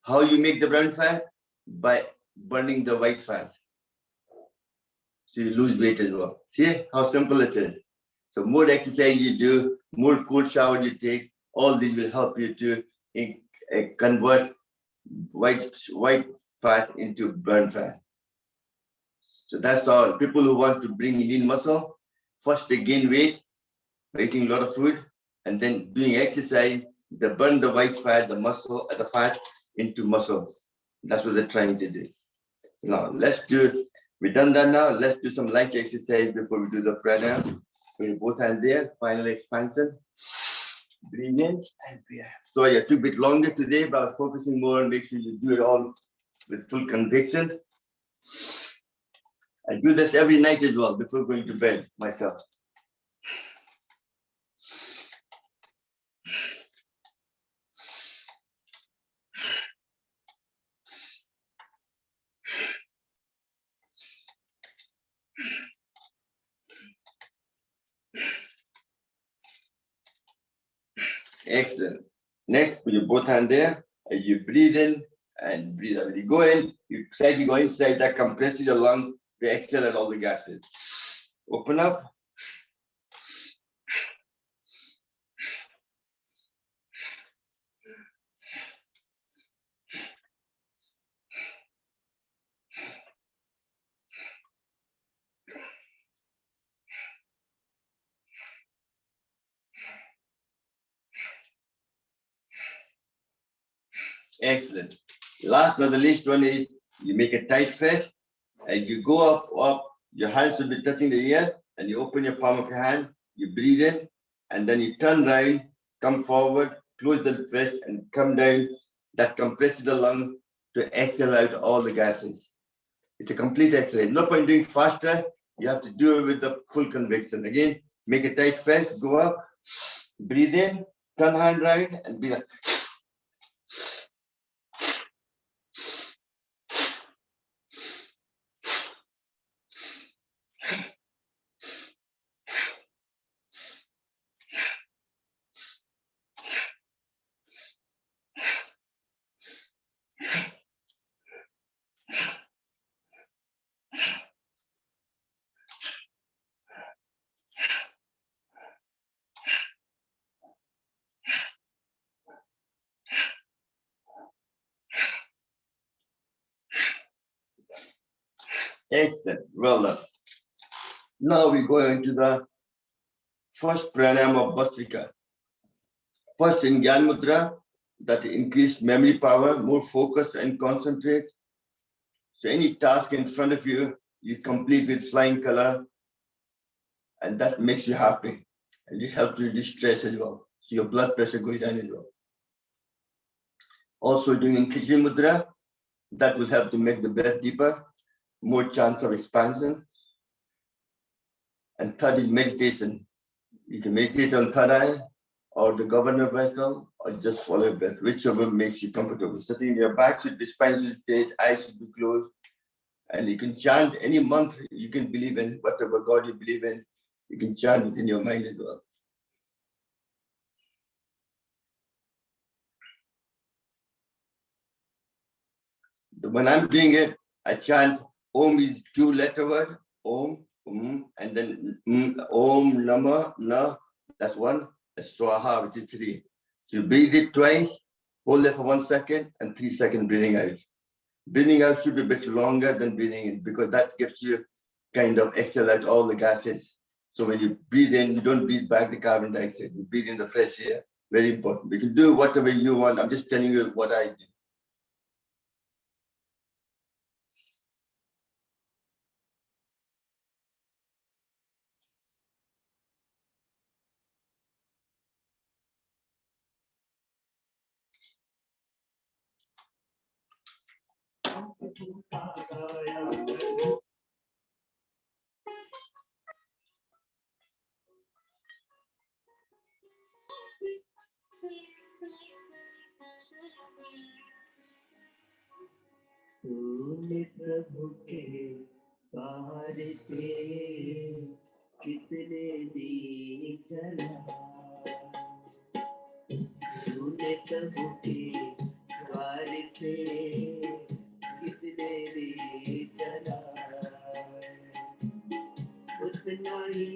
How you make the brown fat? By burning the white fat. So you lose weight as well. See how simple it is. So more exercise you do, more cold shower you take, all these will help you to convert white fat into brown fat. So that's all. People who want to bring lean muscle, first they gain weight by eating a lot of food, and then doing exercise, they burn the white fat, the muscle, the fat into muscles. That's what they're trying to do. Now, we've done that now. Let's do some light exercise before we do the pranayam. With both hands there, final expansion. Breathe in and breathe out. Sorry, I took a bit longer today, but I was focusing more on make sure you do it all with full conviction. I do this every night as well before going to bed myself. Excellent. Next, put your both hands there, and you breathe in and breathe out. You go in, you slightly go inside, that compresses your lung to exhale out all the gases. Open up. Excellent. Last but the least one is you make a tight fist and you go up, your hands will be touching the ear, and you open your palm of your hand, you breathe in, and then you turn around, come forward, close the fist, and come down. That compresses the lung to exhale out all the gases. It's a complete exercise. No point doing faster. You have to do it with the full conviction. Again, make a tight fist, go up, breathe in, turn hand round, and breathe out. Excellent. Well done. Now we go into the First pranayam of Bhastrika. First in Gyan Mudra, that increased memory power, more focus and concentrate. So any task in front of you, you complete with flying color, and that makes you happy. And it helps reduce stress as well. So your blood pressure goes down as well. Also doing Khichdi Mudra, that will help to make the breath deeper, more chance of expansion. And third is meditation. You can meditate on third eye or the governor vessel, or just follow your breath, whichever makes you comfortable. Sitting your back should be, spine should be straight, eyes should be closed. And you can chant any mantra you can believe in, whatever God you believe in, you can chant within your mind as well. When I'm doing it, I chant Om is 2-letter word, Om, and then Om Nama, Na, that's one, that's Swaha, which is 3. So you breathe it twice, hold it for 1 second, and 3 seconds breathing out. Breathing out should be a bit longer than breathing in, because that gives you kind of exhale out all the gases. So when you breathe in, you don't breathe back the carbon dioxide, you breathe in the fresh air. Very important. You can do whatever you want. I'm just telling you what I do. तूने प्रभु के द्वार पे कितने दीप जलाए, तूने प्रभु के द्वार पे कितने दीप जलाए, उतना ही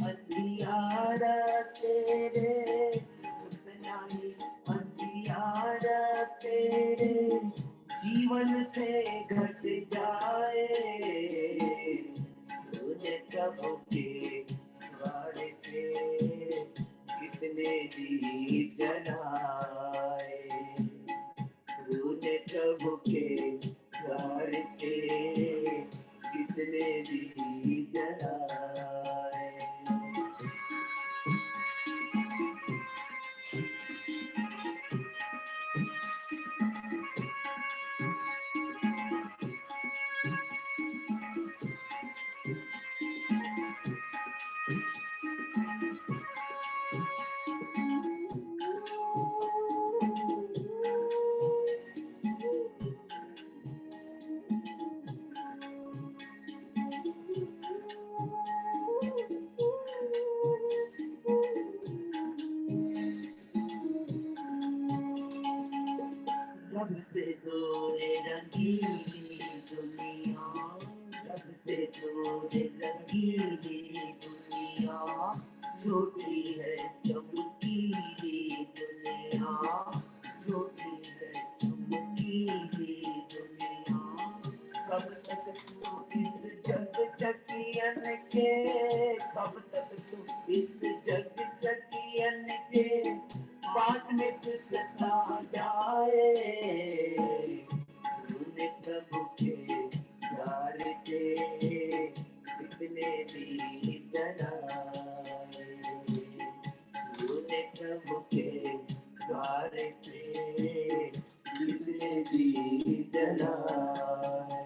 अंधियारा तेरे, उतना ही अंधियारा तेरे जीवन से घट जाए, तूने प्रभु के द्वार पे कितने दीप जलाए, तूने प्रभु के द्वार पे कितने दीप जलाए। रब से दूर रंगीली दुनिया, रब से दूर रंगीली दुनिया, छोटी है चमकीली दुनिया, छोटी है चमकीली दुनिया, कब तक तू इस जग चकियन के, कब तक तू इस जग चकियन के बाट में फिसलता जाए, तूने प्रभु के द्वार पे कितने दीप जलाए, तूने प्रभु के द्वार पे कितने दीप जलाए।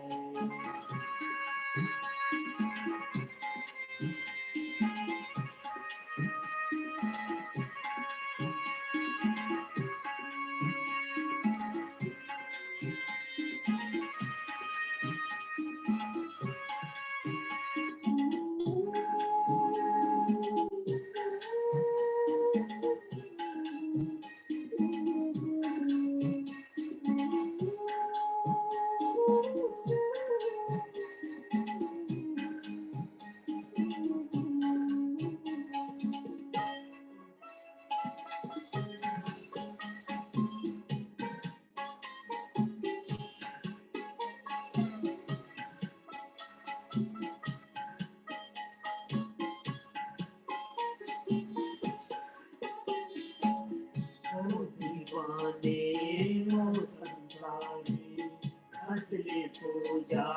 पूजा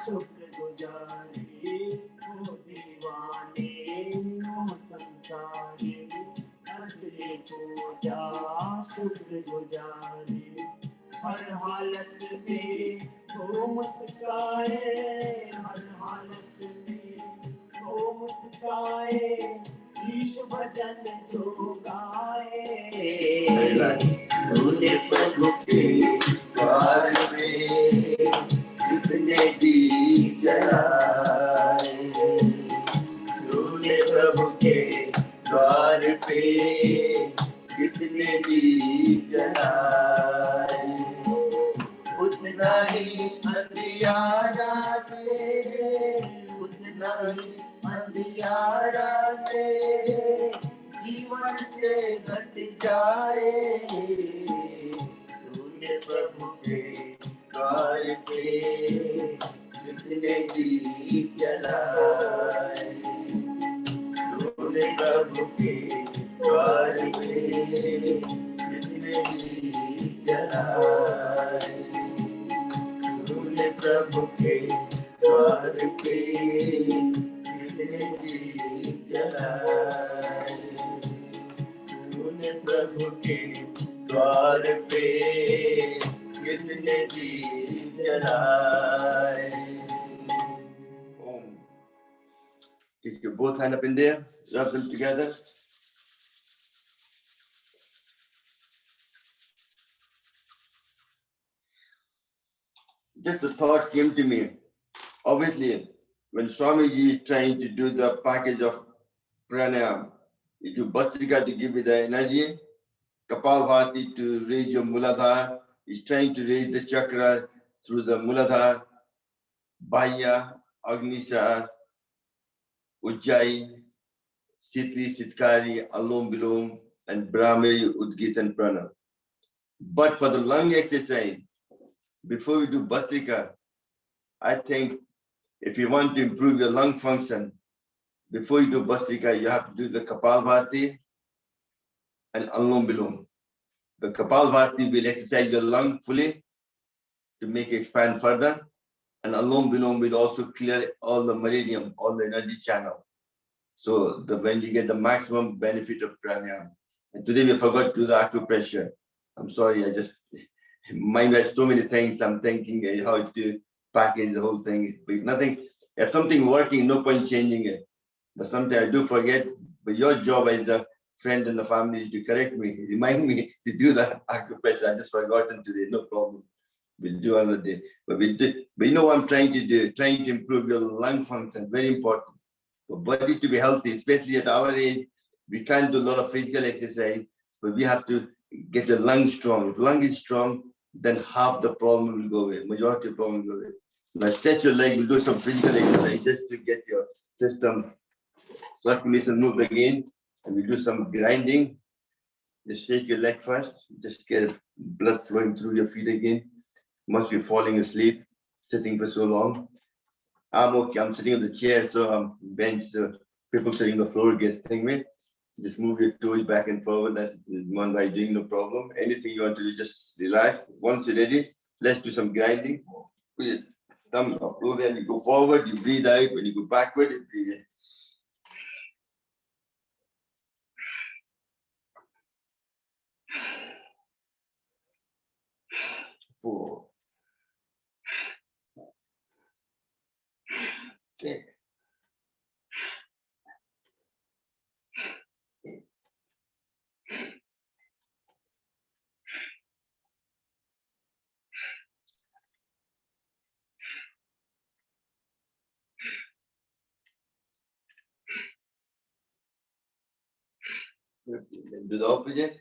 शुक्र गुजारे ओ दीवाने ओ संसारी असली पूजा शुक्र गुजारे हर हालत में वो मुस्काए हर हालत में वो मुस्काए ईश भजन जो गाए तूने प्रभु के द्वार में कितने दीप जलाए तूने प्रभु के द्वार पे कितने दीप जलाए उतना ही अंधियारा तेरे उतना ही अंधियारा तेरे जीवन से घट जाए तूने प्रभु के द्वार पे कितने दीप जलाए तूने प्रभु के द्वार पे कितने दीप जलाए तूने प्रभु के द्वार पे कितने दीप जलाए तूने प्रभु के द्वार पे कितने दीप जलाए If you both hand up in there, rub them together. Just a thought came to me. Obviously, when Swamiji is trying to do the package of Pranayam, you do Bhastrika to give you the energy, Kapalbhati to raise your Muladhara, is trying to raise the chakra through the Muladhara, Bahya, Agnisar, Ujjayi, Sitli, Sitkari, Alom Bilom, and Brahmari, Udgit, and Prana. But for the lung exercise, before we do Bhastrika, I think if you want to improve your lung function, before you do Bhastrika, you have to do the Kapalbhati and Alom Bilom. The Kapalbhati will exercise your lung fully to make it expand further, and Alom Bilom will also clear all the meridian, all the energy channel. So when you get the maximum benefit of pranayama. And today we forgot to do the acupressure. I'm sorry, I just mind has so many things. I'm thinking how to package the whole thing. But nothing. If something working, no point changing it. But sometimes I do forget. But your job as a friend in the family is to correct me, remind me to do the acupressure. I just forgotten today. No problem. We'll do another day. But you know what I'm trying to do? Trying to improve your lung function. Very important. For body to be healthy, especially at our age, we can't do a lot of physical exercise, but we have to get the lung strong. If lung is strong, then half the problem will go away. Majority of the problem will go away. Now stretch your leg, we'll do some physical exercise just to get your system circulation moved again. And we do some grinding. Just shake your leg first, just get blood flowing through your feet again. Must be falling asleep, sitting for so long. I'm okay. I'm sitting on the chair, so I'm bench. So people sitting on the floor gets thing with. Just move your toes back and forward. That's one by doing, no problem. Anything you want to do, just relax. Once you're ready, let's do some grinding. Put your thumb up over there. You go forward, you breathe out. When you go backward, you breathe in. 4, 6, 8. Then do the opposite.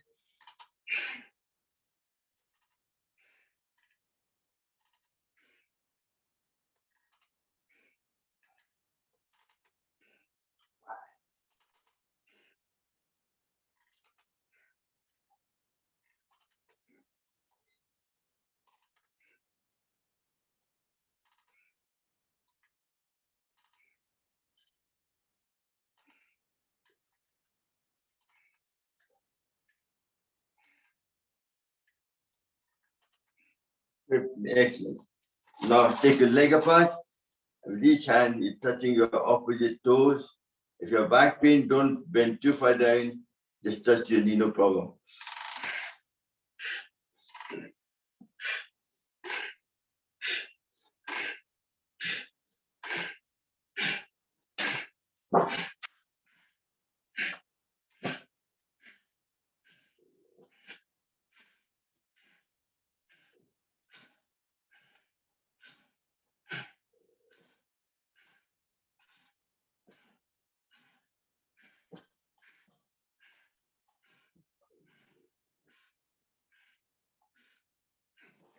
Excellent. Now take your leg apart. With each hand, you're touching your opposite toes. If you have back pain, don't bend too far down. Just touch your knee, no problem.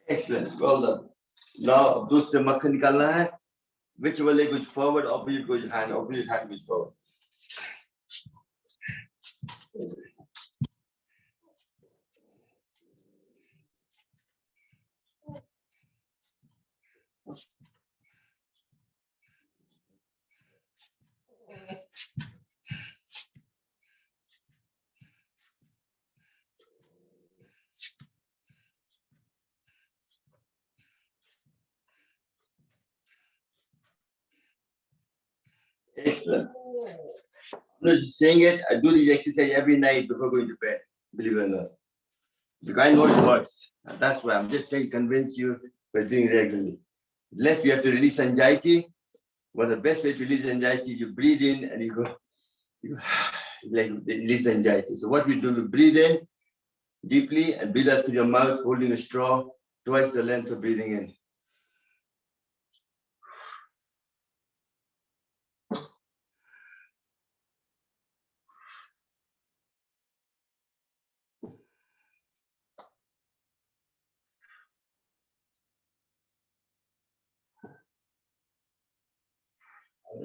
Excellent, well done. Now, दूध से मक्खन निकालना है. Which way goes forward, opposite hand goes forward. Excellent. I'm not just saying it, I do this exercise every night before going to bed, believe it or not. Because I know it works. And that's why I'm just trying to convince you by doing it regularly. Unless you have to release anxiety, well, the best way to release anxiety is you breathe in and you like release the anxiety. So what we do, we breathe in deeply and breathe out through your mouth, holding a straw twice the length of breathing in.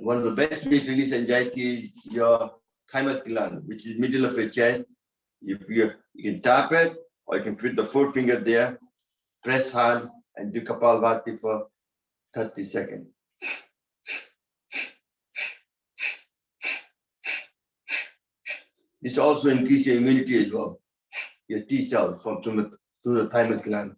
One of the best ways to release anxiety is your thymus gland, which is middle of your chest. You can tap it, or you can put the forefinger there, press hard, and do Kapalbhati for 30 seconds. This also increases your immunity as well, your T cells from to the thymus gland.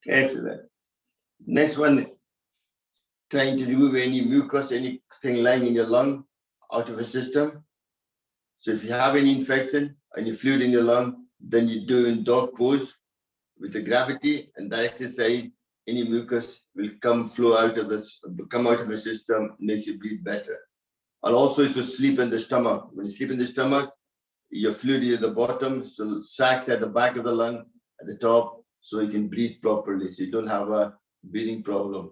Excellent. Next one, trying to remove any mucus, anything lying in your lung out of the system. So if you have any infection, any fluid in your lung, then you do in dog pose with the gravity, and that exercise, any mucus will come out of the system, makes you breathe better. And also if you sleep in the stomach. When you sleep in the stomach, your fluid is at the bottom, so the sacs at the back of the lung, at the top, so you can breathe properly, so you don't have a breathing problem.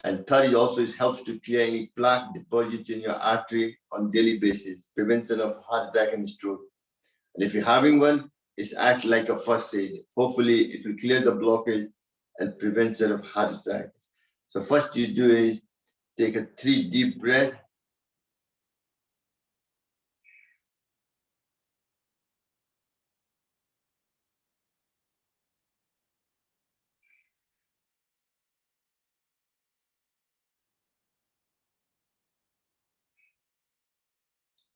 And third, it also helps to clear any plaque deposits in your artery on daily basis, prevention of heart attack and stroke. And if you're having one, it acts like a first aid. Hopefully, it will clear the blockage and prevention of heart attack. So first you do is take a 3 deep breath.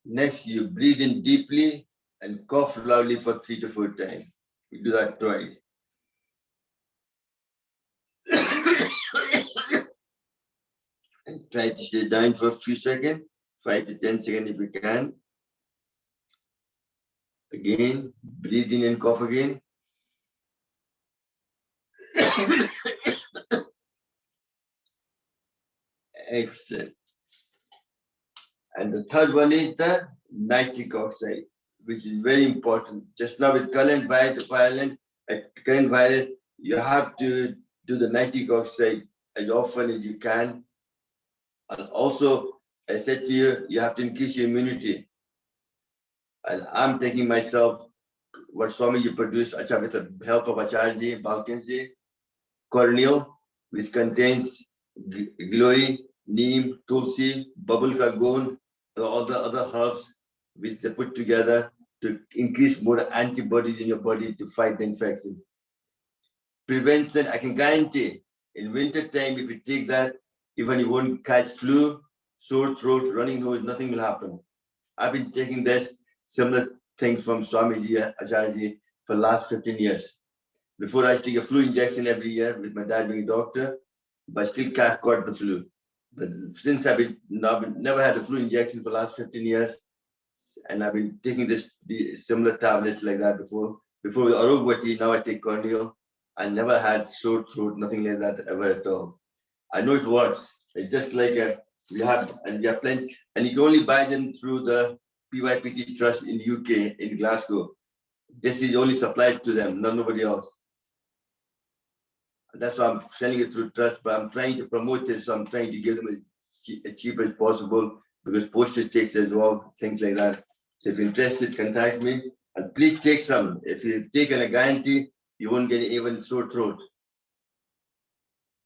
Next, you breathe in deeply and cough loudly for 3 to 4 times. You do that twice. And try to stay down for a few seconds, 5 to 10 seconds if you can. Again, breathe in and cough again. Excellent. And the third one is the nitric oxide, which is very important. Just now with current virus, you have to do the nitric oxide as often as you can. And also, I said to you, you have to increase your immunity. And I'm taking myself, what Swamiji produced, with the help of Acharya Balkanji, corneal, which contains Giloy, Neem, Tulsi, Babul Ka Gund, and all the other herbs which they put together to increase more antibodies in your body to fight the infection. Prevention, I can guarantee, in winter time, if you take that, even you won't catch flu, sore throat, running nose, nothing will happen. I've been taking this similar thing from Swamiji Acharya for the last 15 years. Before I take a flu injection every year with my dad being a doctor, but still caught the flu. But since I've never had a flu injection for the last 15 years, and I've been taking the similar tablets like that before. Before the Arogvati, now I take corneal. I never had sore throat, nothing like that ever at all. I know it works. It's just like we have plenty, and you can only buy them through the PYPT Trust in UK, in Glasgow. This is only supplied to them, nobody else. That's why I'm selling it through Trust, but I'm trying to promote this. So I'm trying to give them as cheap as possible because postage takes as well, things like that. So if you're interested, contact me. And please take some. If you've taken a guarantee, you won't get even sore throat.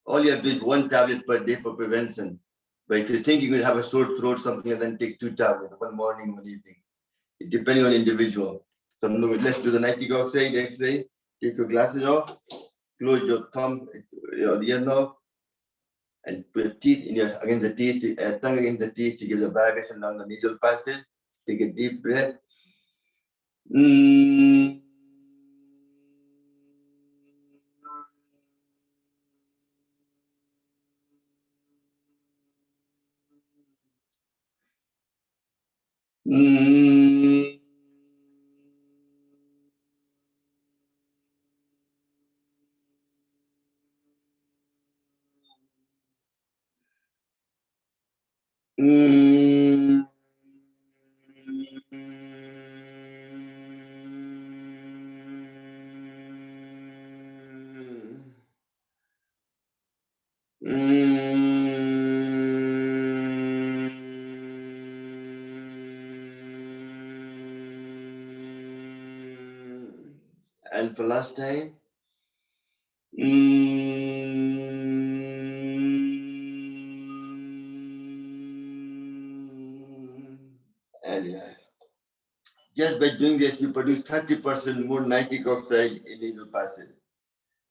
All you have to do is 1 tablet per day for prevention. But if you think you're going to have a sore throat, something like that, take 2 tablets, one morning, one evening. It depending on individual. So let's do the nitric oxide exercise. Take your glasses off, close your thumb, your ear knob, and put your teeth against the teeth, tongue against the teeth to give the vibration down the nasal passage. Take a deep breath. Mm. Mm. Mm. And for last time. And just by doing this, you produce 30% more nitric oxide in nasal passage.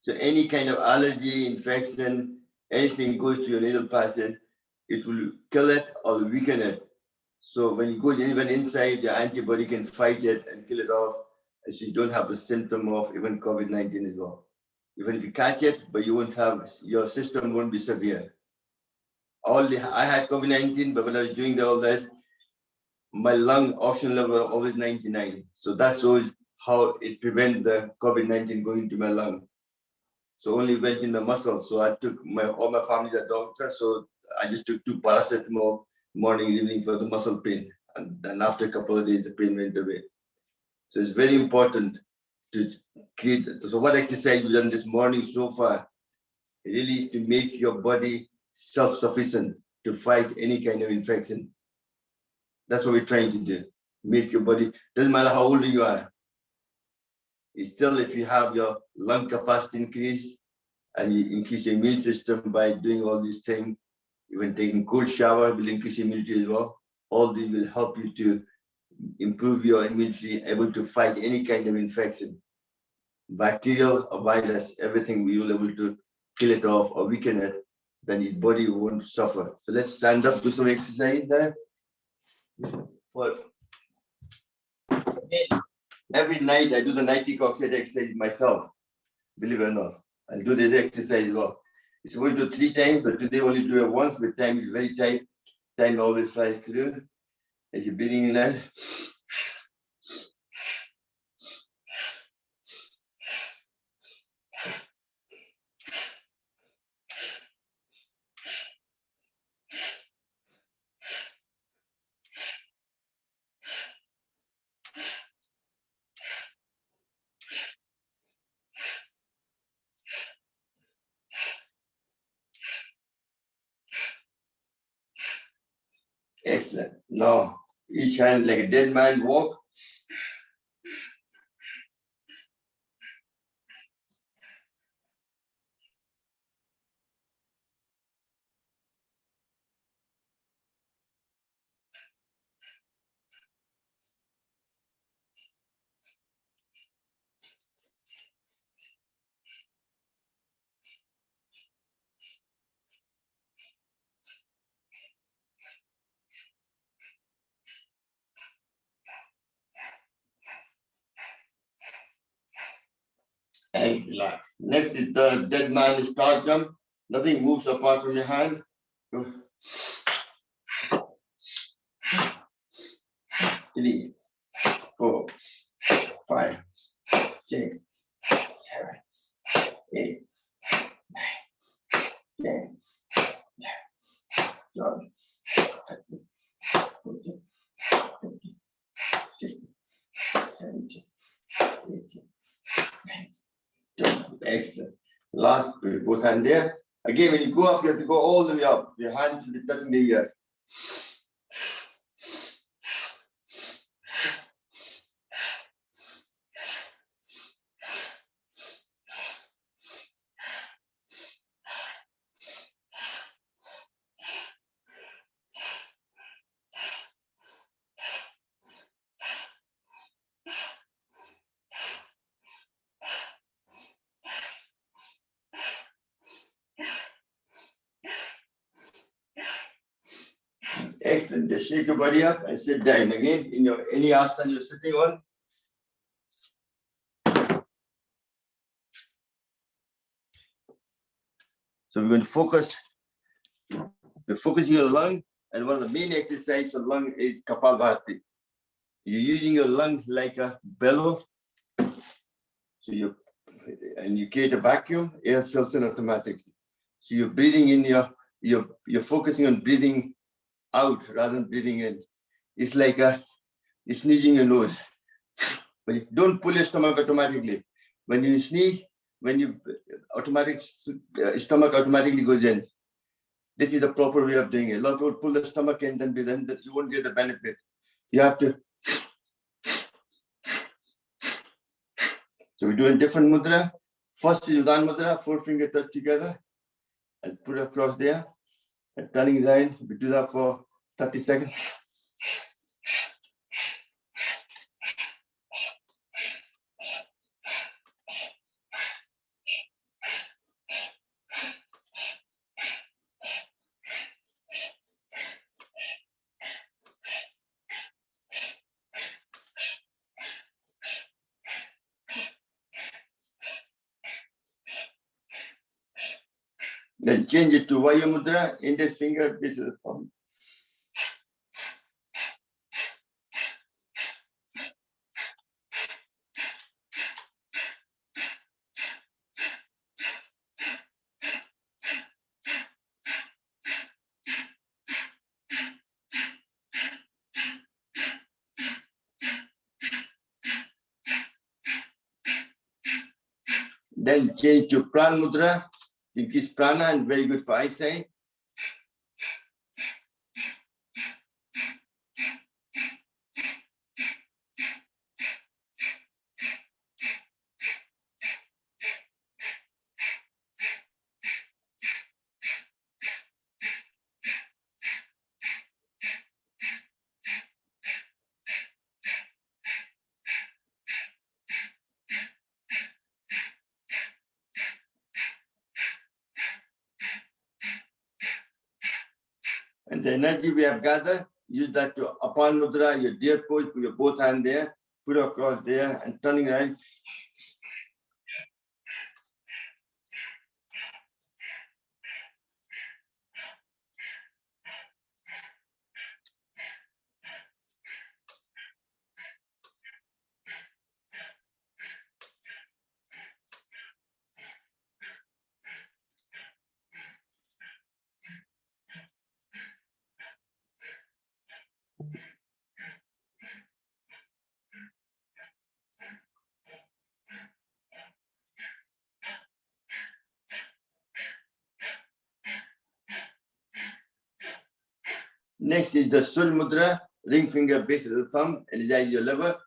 So any kind of allergy, infection, anything goes to your nasal passage, it will kill it or weaken it. So when it goes even inside, your antibody can fight it and kill it off, so you don't have the symptom of even COVID-19 as well. Even if you catch it, but you won't have, your system won't be severe. I had COVID-19, but when I was doing all this, my lung oxygen level was always 99. So that shows how it prevents the COVID-19 going into my lung. So only went in the muscle. So I took all my family are doctors, so I just took 2 paracetamol morning, evening for the muscle pain. And then after a couple of days, the pain went away. So it's very important to create. So what exercise you've done this morning so far, really to make your body self-sufficient to fight any kind of infection. That's what we're trying to do. Make your body, doesn't matter how old you are. It's still, if you have your lung capacity increase and you increase your immune system by doing all these things, even taking cold shower will increase immunity as well. All these will help you to improve your immunity, able to fight any kind of infection. Bacterial or virus, everything we will able to kill it off or weaken it, then your body won't suffer. So let's stand up, do some exercise there. Every night I do the nitric oxide exercise myself, believe it or not. I'll do this exercise as well. It's supposed to do 3 times, but today only do it once, but time is very tight. Time always flies through. As you're breathing in and out. Excellent. Now, each hand like a dead man walk. Nice, relax. Next is the dead man star jump. Nothing moves apart from your hand. Go. 3, 4, 5, 6, 7, 8, 10, 12, 13, 14, 15, 16, 17, 18, 19, 20. Excellent. Last, put both hands there. Again, when you go up, you have to go all the way up. Your hand should be touching the ear. Excellent. Just shake your body up and sit down again in your any asana you're sitting on. So we're going to focus. We're focusing on the lung, and one of the main exercises of lung is Kapalbhati. You're using your lung like a bellow. So you create a vacuum, air fills in automatically. So you're breathing in you're focusing on breathing out rather than breathing in. It's like you're sneezing your nose. But you don't pull your stomach automatically. When you sneeze, stomach automatically goes in. This is the proper way of doing it. A lot of people pull the stomach in, then breathe in, you won't get the benefit. You have to. So we're doing different mudra. First is Meludan Mudra, 4 fingers touch together and put across there. And turning around, we do that for 30 seconds. Then change it to Vayu Mudra, index finger, base of the thumb. Then change to Prana Mudra, increase prana and very good for eyesight. And the energy we have gathered, use that to Apan Mudra, your deer pose, put your both hands there, put it across there and turning around. Next is the Sul Mudra, ring finger base of the thumb, energize your liver.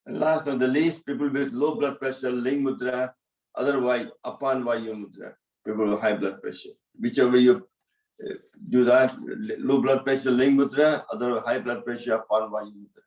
And last but not the least, people with low blood pressure, Ling Mudra, otherwise Apan Vayu Mudra, people with high blood pressure. Whichever you do that, low blood pressure, Ling Mudra, other high blood pressure, Apan Vayu Mudra.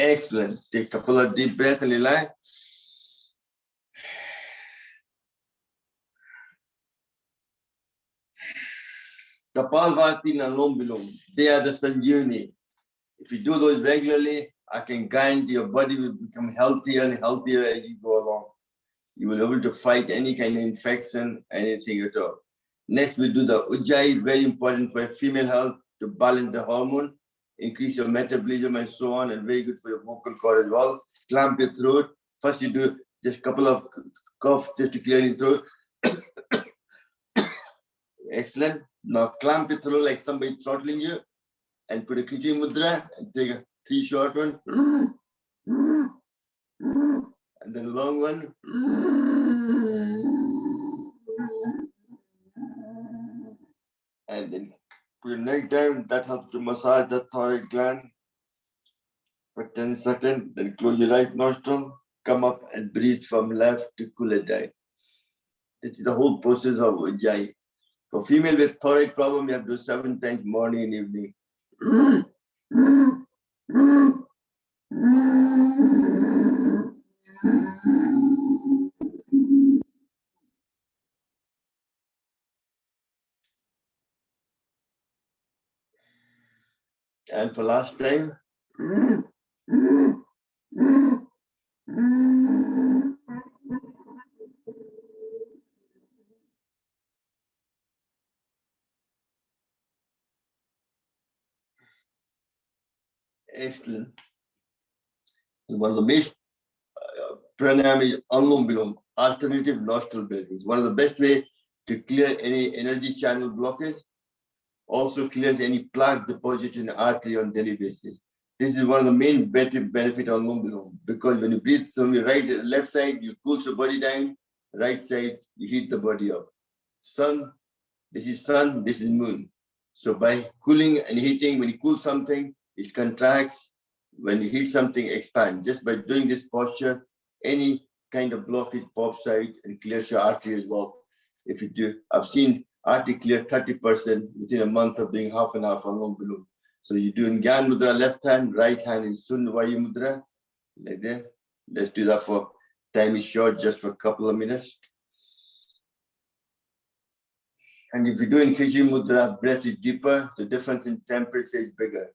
Excellent. Take a couple of deep breaths and relax. Kapalbhati and Anulom Vilom, they are the Sanjivani. If you do those regularly, I can guarantee your body will become healthier and healthier as you go along. You will be able to fight any kind of infection, anything at all. Next, we do the Ujjayi, very important for female health, to balance the hormone, increase your metabolism and so on, and very good for your vocal cord as well. Clamp your throat. First, you do just a couple of coughs just to clear your throat. Excellent. Now clamp your throat like somebody throttling you, and put a Khichdi Mudra and take a 3 short one. And then a long one. And then put your neck down. That helps to massage the thyroid gland for 10 seconds. Then close your right nostril. Come up and breathe from left to Kuladai. This is the whole process of Ujjayi. For female with thyroid problem, you have to do 7 times morning and evening. And for last time. Excellent. One of the best pranayam is Anulom Vilom, alternative nostril breathing. It's one of the best way to clear any energy channel blockage. Also clears any plaque deposit in the artery on daily basis. This is one of the main benefit of Anulom Vilom, because when you breathe from your left side, you cool the body down. Right side, you heat the body up. Sun, this is moon. So by cooling and heating, when you cool something, it contracts. When you heat something, expand. Just by doing this posture, any kind of blockage pops out and clears your artery as well. If you do, I've seen artery clear 30% within a month of doing half an hour for Anulom Vilom. So you do in Gyan Mudra, left hand, right hand in Sundha Vayu Mudra, like that. Let's do that for, time is short, just for a couple of minutes. And if you do in Khichdi Mudra, breath is deeper, the difference in temperature is bigger.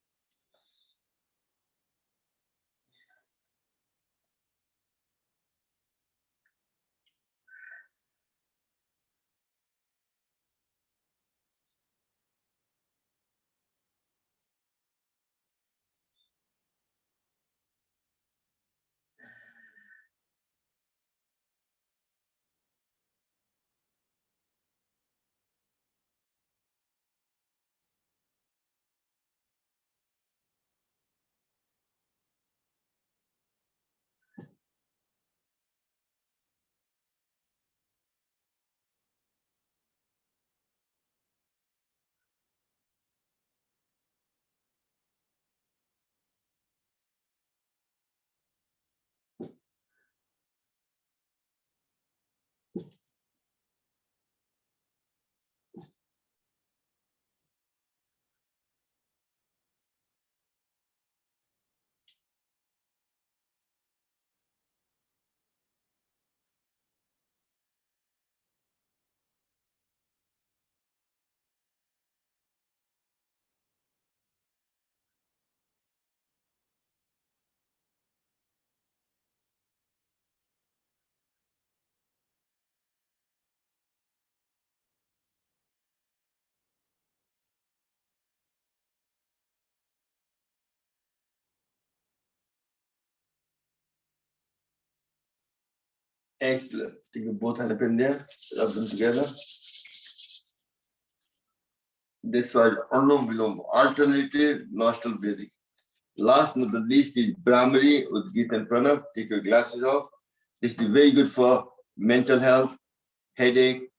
Excellent. Take both hands up in there, rub them together. This was Anulom Vilom, alternative nostril breathing. Last but not least is Brahmari, Udgit and Prana. Take your glasses off. This is very good for mental health, headache,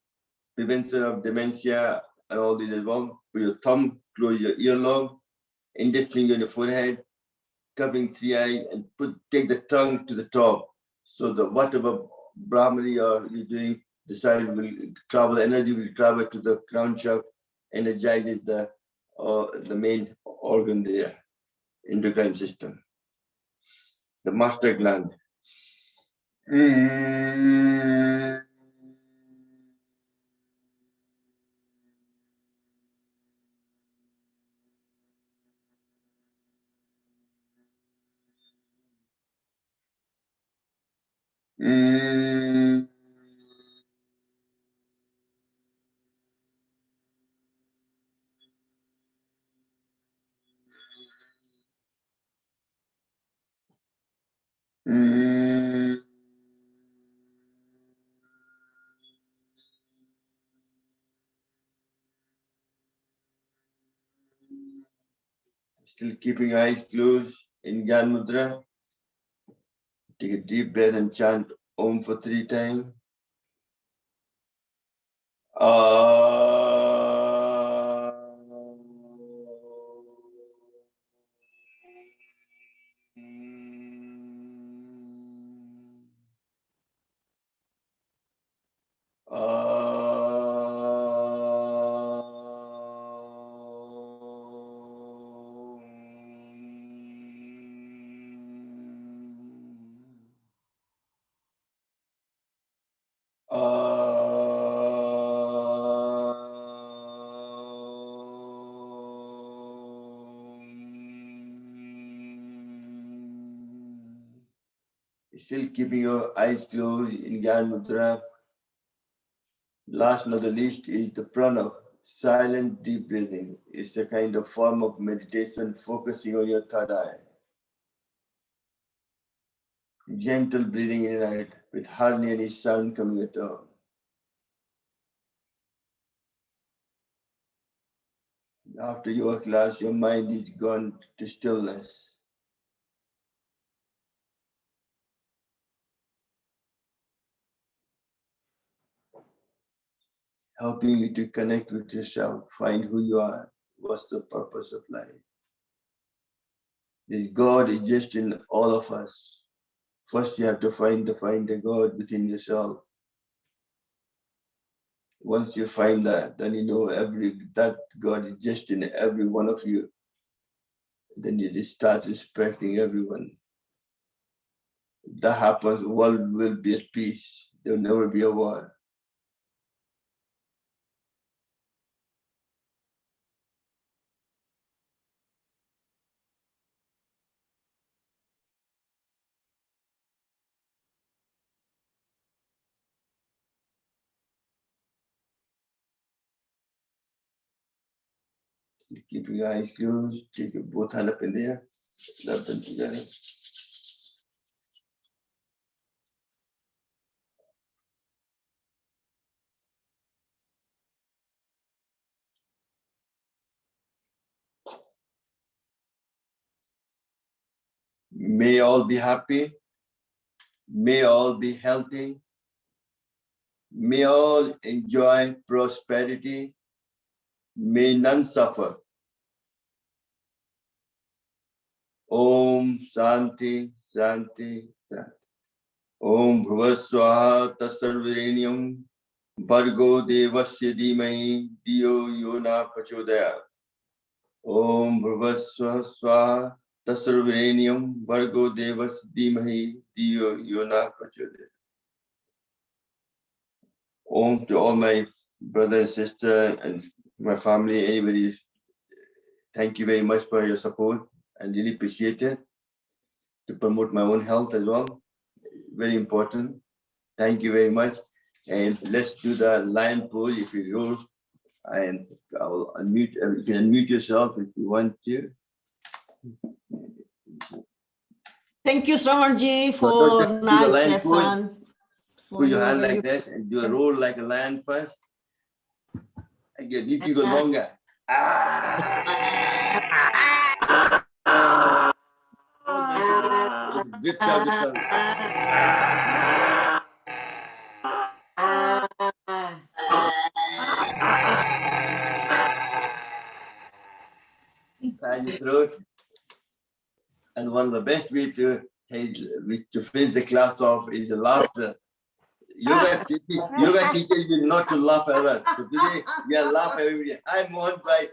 prevention of dementia, and all these as well. Put your thumb, close your earlobe, index finger on your forehead, covering 3 eyes, and take the tongue to the top. So the whatever Brahmari you're doing, the sound will travel, energy will travel to the crown chakra, energizes the main organ there, endocrine system, the master gland. Still keeping eyes closed in Gyan Mudra. Take a deep breath and chant Om for 3 times. Still keeping your eyes closed in Gyan Mudra. Last but not the least is the Prana, silent deep breathing. It's a kind of form of meditation focusing on your third eye. Gentle breathing in and out with hardly any sound coming at all. After your class, your mind is gone to stillness. Helping you to connect with yourself, find who you are, what's the purpose of life. This God is just in all of us. First, you have to find the God within yourself. Once you find that, then you know that God is just in every one of you. Then you just start respecting everyone. If that happens, the world will be at peace. There will never be a war. Keep your eyes closed, take your both hands up in the air, rub them together. May all be happy. May all be healthy. May all enjoy prosperity. May none suffer. Om Shanti Shanti Shanti. Om Bhuvaswaha Tasarvirenium Bhargo Devasya Dhimai Diyo Yona Prachodaya. Om Bhuvaswaha Swaha Tasarvirenium Bhargo Devasya Dhimai Diyo Yona Prachodaya. Om to all my brother and sister and my family, anybody. Thank you very much for your support and really appreciate it. To promote my own health as well. Very important. Thank you very much. And let's do the lion pose if you roll. And I will unmute. You can unmute yourself if you want to. Thank you, Shravanji, for nice session. Put your hand like that and do a roll like a lion first. Again, if you go longer. Vipta, Vipta. Clear your throat. And one of the best way to finish the class off is laughter. Yoga teaches you not to laugh at us. So today we are laughing everybody. I'm Mohan Bhai.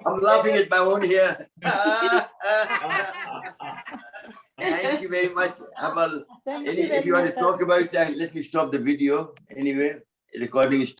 I'm laughing at my own here. Thank you very much, Amal. If you want to talk about that, let me stop the video. Anyway, recording is